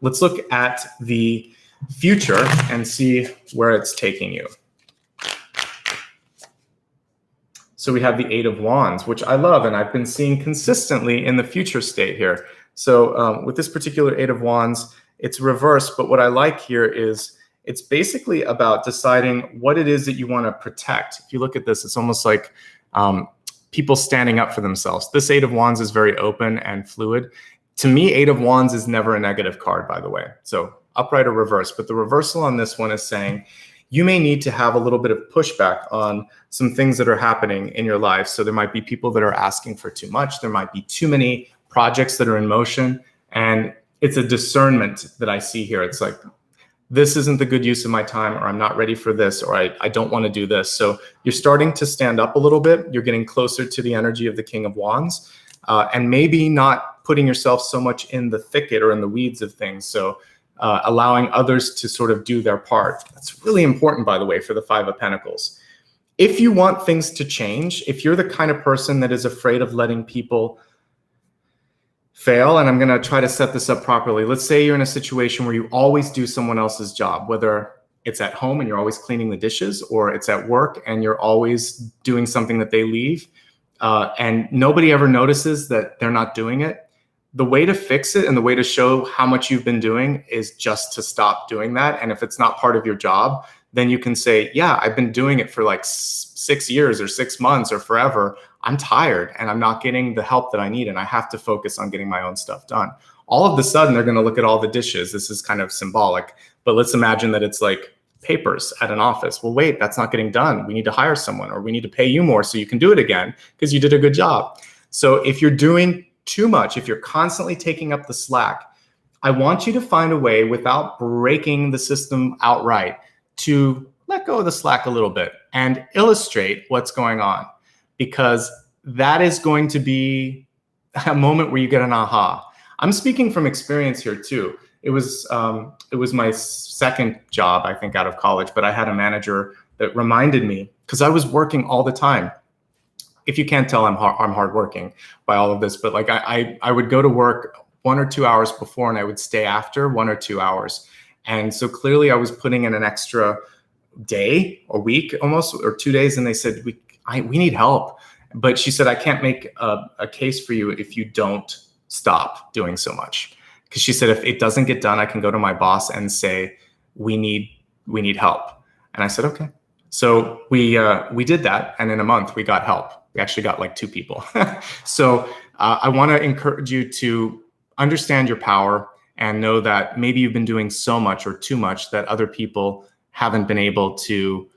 Let's look at the future and see where it's taking you. So we have the Eight of Wands, which I love, and I've been seeing consistently in the future state here. So with this particular Eight of Wands, it's reversed, but what I like here is it's basically about deciding what it is that you want to protect. If you look at this, it's almost like people standing up for themselves. This Eight of Wands is very open and fluid. To me, Eight of Wands is never a negative card, by the way. So upright or reverse, but the reversal on this one is saying you may need to have a little bit of pushback on some things that are happening in your life. So there might be people that are asking for too much. There might be too many projects that are in motion. And it's a discernment that I see here. It's like, this isn't the good use of my time, or I'm not ready for this, or I don't want to do this. So you're starting to stand up a little bit. You're getting closer to the energy of the King of Wands, and maybe not putting yourself so much in the thicket or in the weeds of things. So allowing others to sort of do their part. That's really important, by the way, for the Five of Pentacles. If you want things to change, if you're the kind of person that is afraid of letting people fail, and I'm going to try to set this up properly. Let's say you're in a situation where you always do someone else's job, whether it's at home and you're always cleaning the dishes, or it's at work and you're always doing something that they leave, and nobody ever notices that they're not doing it. The way to fix it and the way to show how much you've been doing is just to stop doing that. And if it's not part of your job, then you can say, yeah, I've been doing it for like 6 years or 6 months or forever. I'm tired and I'm not getting the help that I need, and I have to focus on getting my own stuff done. All of a sudden, they're going to look at all the dishes. This is kind of symbolic, but let's imagine that it's like papers at an office. Well, wait, that's not getting done. We need to hire someone, or we need to pay you more so you can do it again because you did a good job. So if you're doing too much, if you're constantly taking up the slack, I want you to find a way, without breaking the system outright, to let go of the slack a little bit and illustrate what's going on, because that is going to be a moment where you get an aha. I'm speaking from experience here too. It was my second job, I think, out of college, but I had a manager that reminded me, because I was working all the time. If you can't tell, I'm hardworking by all of this, but like I would go to work 1 or 2 hours before, and I would stay after 1 or 2 hours. And so clearly I was putting in an extra day or week almost, or 2 days. And they said, we need help. But she said, I can't make a case for you if you don't stop doing so much. Because she said, if it doesn't get done, I can go to my boss and say, we need help. And I said, okay. So we did that. And in a month we got help. We actually got like 2 people. So I want to encourage you to understand your power and know that maybe you've been doing so much or too much that other people haven't been able to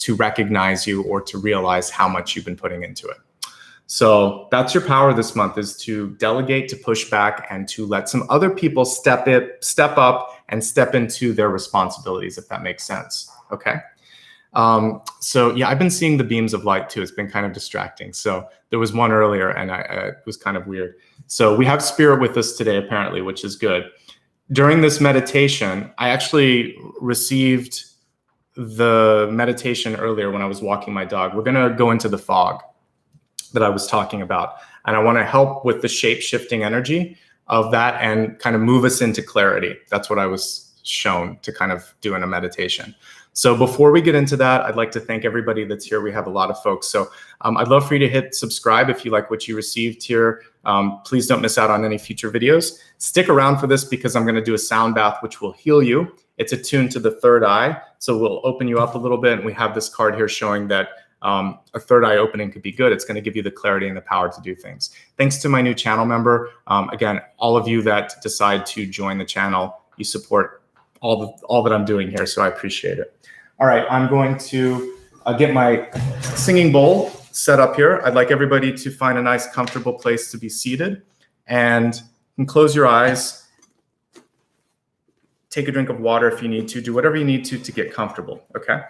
recognize you or to realize how much you've been putting into it. So that's your power this month, is to delegate, to push back, and to let some other people step up and step into their responsibilities, if that makes sense. Okay. So yeah, I've been seeing the beams of light too. It's been kind of distracting. So there was one earlier and it was kind of weird. So we have spirit with us today, apparently, which is good. During this meditation, I actually received the meditation earlier when I was walking my dog. We're going to go into the fog that I was talking about. And I want to help with the shape-shifting energy of that and kind of move us into clarity. That's what I was shown to kind of do in a meditation. So before we get into that, I'd like to thank everybody that's here. We have a lot of folks. So I'd love for you to hit subscribe if you like what you received here. Please don't miss out on any future videos. Stick around for this because I'm going to do a sound bath, which will heal you. It's attuned to the third eye. So we'll open you up a little bit. And we have this card here showing that a third eye opening could be good. It's going to give you the clarity and the power to do things. Thanks to my new channel member. Again, all of you that decide to join the channel, you support all that I'm doing here. So I appreciate it. All right, I'm going to get my singing bowl set up here. I'd like everybody to find a nice, comfortable place to be seated, and you can close your eyes. Take a drink of water if you need to. Do whatever you need to get comfortable, okay?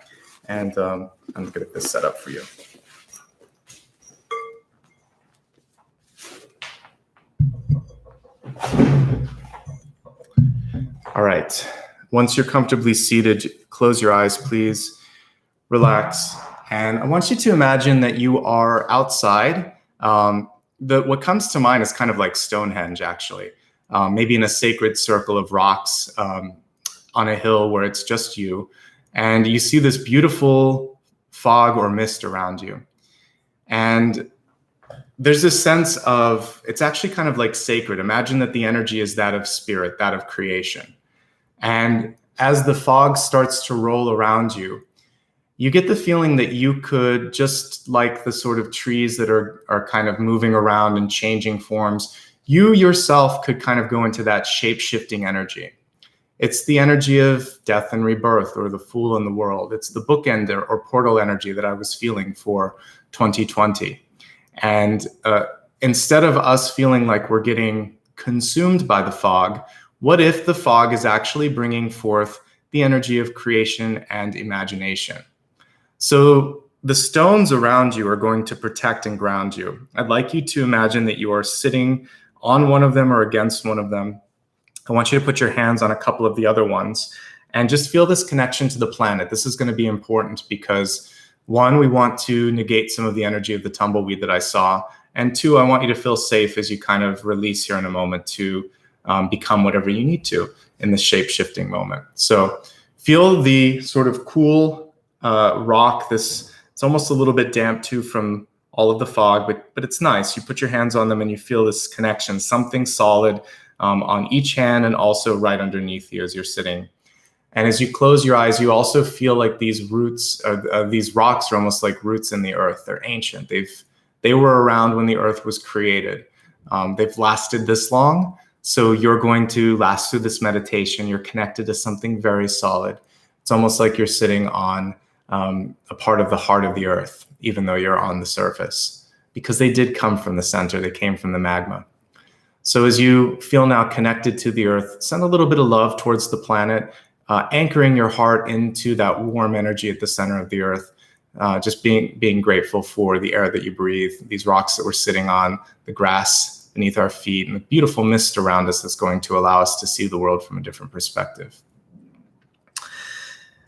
And I'm going to get this set up for you. All right. Once you're comfortably seated, close your eyes, please. Relax. And I want you to imagine that you are outside. What comes to mind is kind of like Stonehenge, actually. Maybe in a sacred circle of rocks on a hill where it's just you. And you see this beautiful fog or mist around you. And there's this sense of, it's actually kind of like sacred. Imagine that the energy is that of spirit, that of creation. And as the fog starts to roll around you, you get the feeling that you could, just like the sort of trees that are kind of moving around and changing forms, you yourself could kind of go into that shape-shifting energy. It's the energy of death and rebirth, or the fool in the world. It's the bookend or portal energy that I was feeling for 2020. And instead of us feeling like we're getting consumed by the fog, what if the fog is actually bringing forth the energy of creation and imagination? So the stones around you are going to protect and ground you. I'd like you to imagine that you are sitting on one of them or against one of them. I want you to put your hands on a couple of the other ones and just feel this connection to the planet. This is going to be important because, one, we want to negate some of the energy of the tumbleweed that I saw. And two, I want you to feel safe as you kind of release here in a moment to become whatever you need to in this shape-shifting moment. So feel the sort of cool rock. It's almost a little bit damp too from all of the fog, but it's nice. You put your hands on them and you feel this connection, something solid on each hand and also right underneath you as you're sitting. And as you close your eyes, you also feel like these roots, these rocks are almost like roots in the earth. They're ancient. They were around when the earth was created. They've lasted this long. So you're going to last through this meditation. You're connected to something very solid. It's almost like you're sitting on a part of the heart of the earth, even though you're on the surface, because they did come from the center. They came from the magma. So as you feel now connected to the earth, send a little bit of love towards the planet, anchoring your heart into that warm energy at the center of the earth, just being grateful for the air that you breathe, these rocks that we're sitting on, the grass beneath our feet, and the beautiful mist around us that's going to allow us to see the world from a different perspective.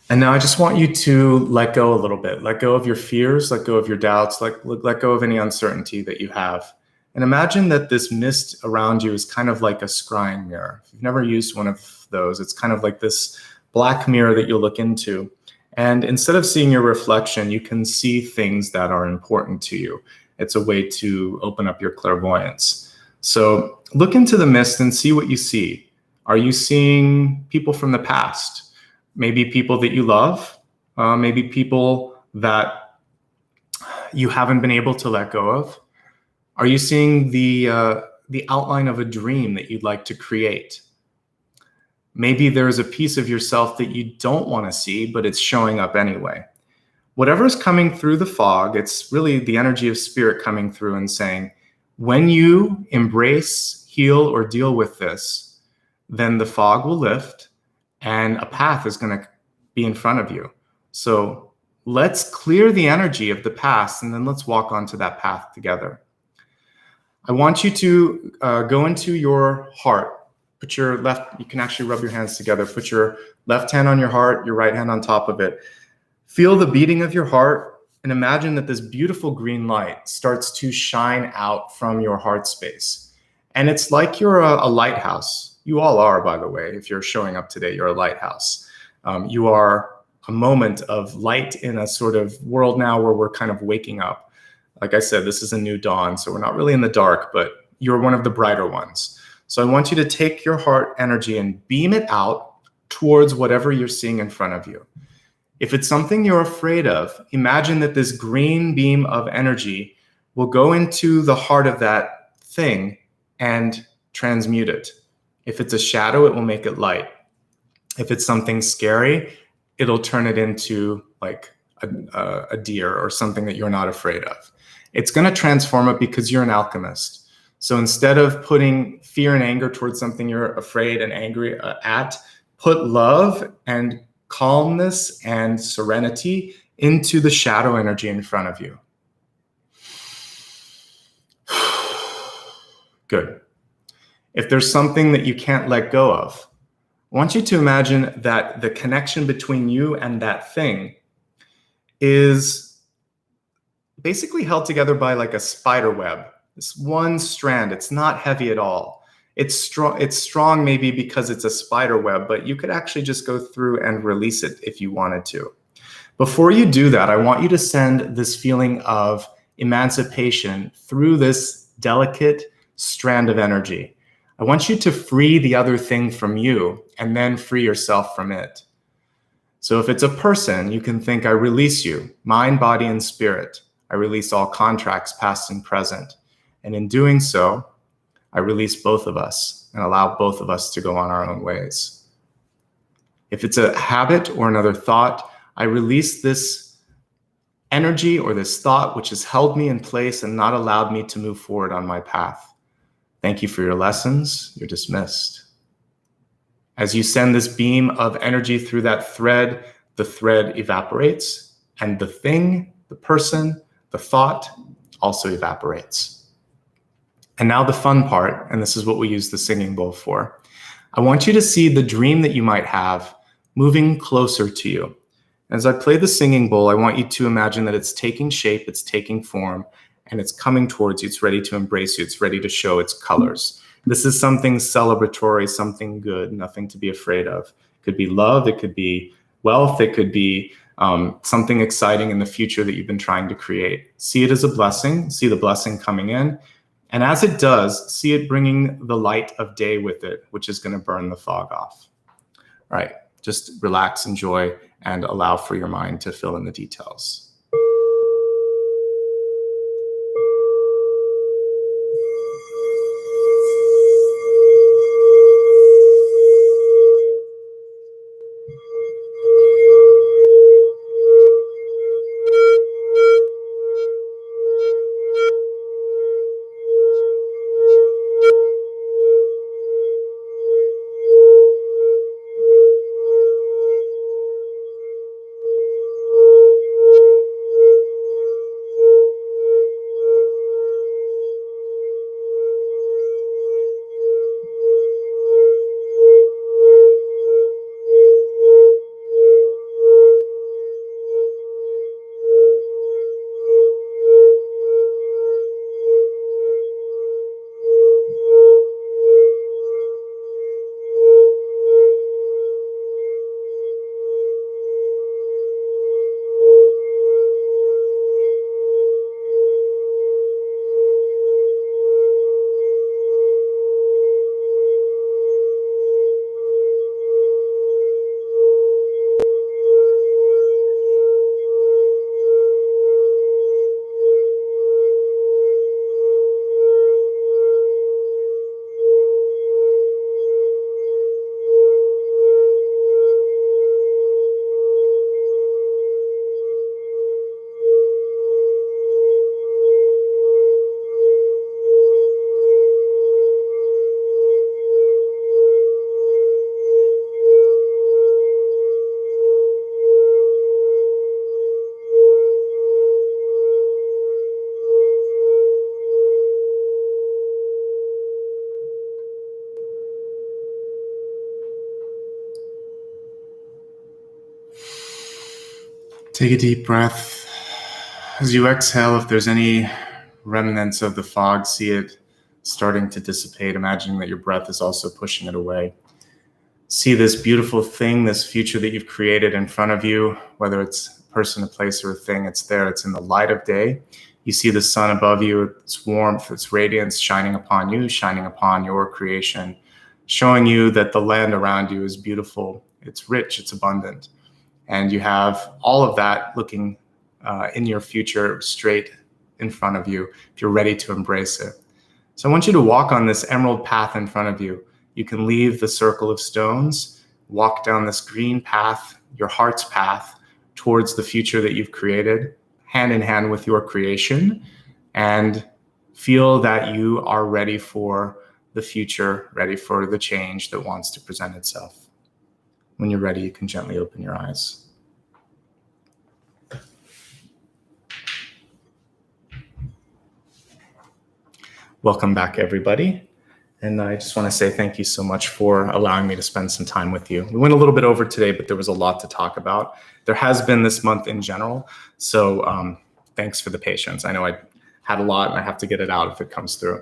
And now I just want you to let go a little bit. Let go of your fears, let go of your doubts, let go of any uncertainty that you have. And imagine that this mist around you is kind of like a scrying mirror. If you've never used one of those, it's kind of like this black mirror that you'll look into. And instead of seeing your reflection, you can see things that are important to you. It's a way to open up your clairvoyance. So look into the mist and see what you see. Are you seeing people from the past? Maybe people that you love, maybe people that you haven't been able to let go of. Are you seeing the outline of a dream that you'd like to create? Maybe there's a piece of yourself that you don't want to see, but it's showing up anyway. Whatever's coming through the fog, it's really the energy of spirit coming through and saying, when you embrace, heal, or deal with this, then the fog will lift and a path is going to be in front of you. So let's clear the energy of the past and then let's walk onto that path together. I want you to go into your heart. Put your left, you can actually rub your hands together. Put your left hand on your heart, your right hand on top of it. Feel the beating of your heart and imagine that this beautiful green light starts to shine out from your heart space. And it's like you're a lighthouse. You all are, by the way. If you're showing up today, you're a lighthouse. You are a moment of light in a sort of world now where we're kind of waking up. Like I said, this is a new dawn, so we're not really in the dark, but you're one of the brighter ones. So I want you to take your heart energy and beam it out towards whatever you're seeing in front of you. If it's something you're afraid of, imagine that this green beam of energy will go into the heart of that thing and transmute it. If it's a shadow, it will make it light. If it's something scary, it'll turn it into like a deer or something that you're not afraid of. It's going to transform it because you're an alchemist. So instead of putting fear and anger towards something you're afraid and angry at, put love and calmness and serenity into the shadow energy in front of you. Good. If there's something that you can't let go of, I want you to imagine that the connection between you and that thing is basically held together by like a spider web. This one strand, it's not heavy at all. It's strong maybe because it's a spider web, but you could actually just go through and release it if you wanted to. Before you do that, I want you to send this feeling of emancipation through this delicate strand of energy. I want you to free the other thing from you and then free yourself from it. So if it's a person, you can think, I release you, mind, body, and spirit. I release all contracts, past and present. And in doing so, I release both of us and allow both of us to go on our own ways. If it's a habit or another thought, I release this energy or this thought which has held me in place and not allowed me to move forward on my path. Thank you for your lessons. You're dismissed. As you send this beam of energy through that thread, the thread evaporates, and the thing, the person, the thought also evaporates. And now the fun part, and this is what we use the singing bowl for. I want you to see the dream that you might have moving closer to you. As I play the singing bowl, I want you to imagine that it's taking shape, it's taking form, and it's coming towards you. It's ready to embrace you. It's ready to show its colors. This is something celebratory, something good, nothing to be afraid of. It could be love, it could be wealth, it could be something exciting in the future that you've been trying to create. See it as a blessing, see the blessing coming in. And as it does, see it bringing the light of day with it, which is going to burn the fog off. All right, just relax, enjoy, and allow for your mind to fill in the details. Take a deep breath. As you exhale, if there's any remnants of the fog, see it starting to dissipate, imagining that your breath is also pushing it away. See this beautiful thing, this future that you've created in front of you, whether it's a person, a place, or a thing, it's there. It's in the light of day. You see the sun above you, its warmth, its radiance shining upon you, shining upon your creation, showing you that the land around you is beautiful, it's rich, it's abundant. And you have all of that looking in your future straight in front of you if you're ready to embrace it. So I want you to walk on this emerald path in front of you. You can leave the circle of stones, walk down this green path, your heart's path, towards the future that you've created, hand in hand with your creation, and feel that you are ready for the future, ready for the change that wants to present itself. When you're ready, you can gently open your eyes. Welcome back, everybody. And I just want to say thank you so much for allowing me to spend some time with you. We went a little bit over today, but there was a lot to talk about. There has been this month in general. So thanks for the patience. I know I had a lot and I have to get it out if it comes through.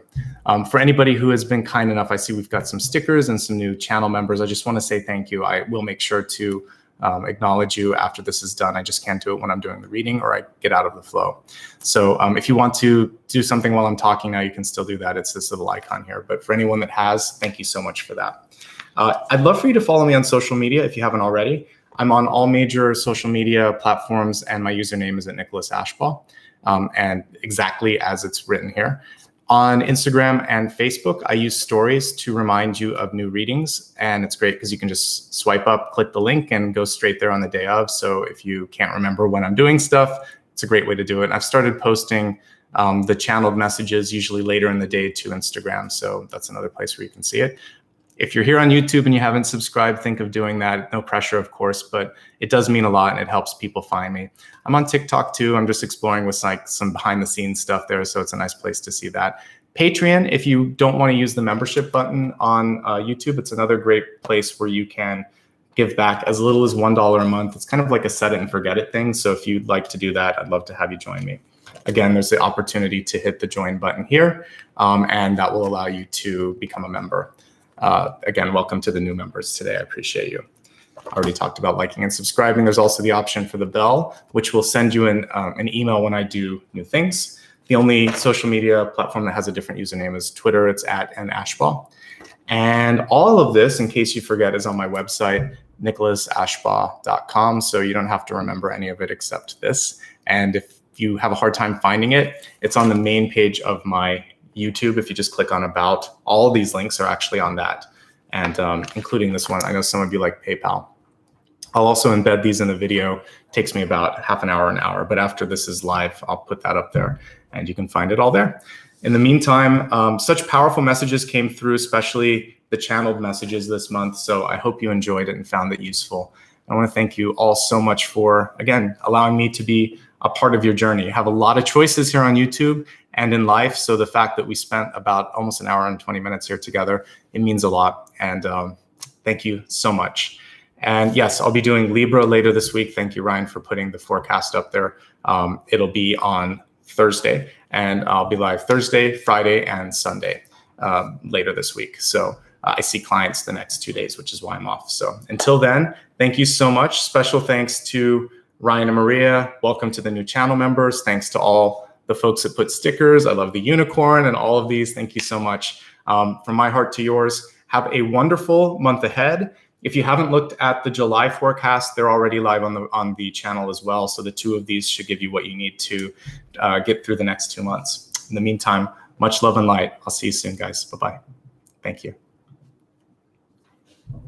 For anybody who has been kind enough, I see we've got some stickers and some new channel members. I just want to say thank you. I will make sure to acknowledge you after this is done. I just can't do it when I'm doing the reading or I get out of the flow. So if you want to do something while I'm talking now, you can still do that. It's this little icon here. But for anyone that has, thank you so much for that. I'd love for you to follow me on social media if you haven't already. I'm on all major social media platforms and my username is at Nicholas Ashbaugh, and exactly as it's written here. On Instagram and Facebook, I use stories to remind you of new readings. And it's great because you can just swipe up, click the link, and go straight there on the day of. So if you can't remember when I'm doing stuff, it's a great way to do it. And I've started posting the channeled messages usually later in the day to Instagram. So that's another place where you can see it. If you're here on YouTube and you haven't subscribed, think of doing that. No pressure, of course, but it does mean a lot and it helps people find me. I'm on TikTok too. I'm just exploring with like some behind the scenes stuff there. So it's a nice place to see that. Patreon, if you don't want to use the membership button on YouTube, it's another great place where you can give back as little as $1 a month. It's kind of like a set it and forget it thing. So if you'd like to do that, I'd love to have you join me. Again, there's the opportunity to hit the join button here, and that will allow you to become a member. Again, welcome to the new members today. I appreciate you. I already talked about liking and subscribing. There's also the option for the bell, which will send you an email when I do new things. The only social media platform that has a different username is Twitter. It's @Ashbaugh. And all of this, in case you forget, is on my website, nicholasashbaugh.com. So you don't have to remember any of it except this. And if you have a hard time finding it, it's on the main page of my YouTube. If you just click on About, all these links are actually on that, and including this one. I know some of you like PayPal. I'll also embed these in the video. It takes me about half an hour, but after this is live, I'll put that up there and you can find it all there. In the meantime, such powerful messages came through, especially the channeled messages this month. So I hope you enjoyed it and found it useful. I want to thank you all so much for, again, allowing me to be a part of your journey. You have a lot of choices here on YouTube and in life. So the fact that we spent about almost an hour and 20 minutes here together, it means a lot. And thank you so much. And yes, I'll be doing Libra later this week. Thank you, Ryan, for putting the forecast up there. It'll be on Thursday, and I'll be live Thursday, Friday, and Sunday later this week. So I see clients the next 2 days, which is why I'm off. So until then, thank you so much. Special thanks to Ryan and Maria. Welcome to the new channel members. Thanks to all the folks that put stickers. I love the unicorn and all of these. Thank you so much. From my heart to yours, have a wonderful month ahead. If you haven't looked at the July forecast, they're already live on the channel as well. So the two of these should give you what you need to get through the next 2 months. In the meantime, much love and light. I'll see you soon, guys. Bye-bye. Thank you.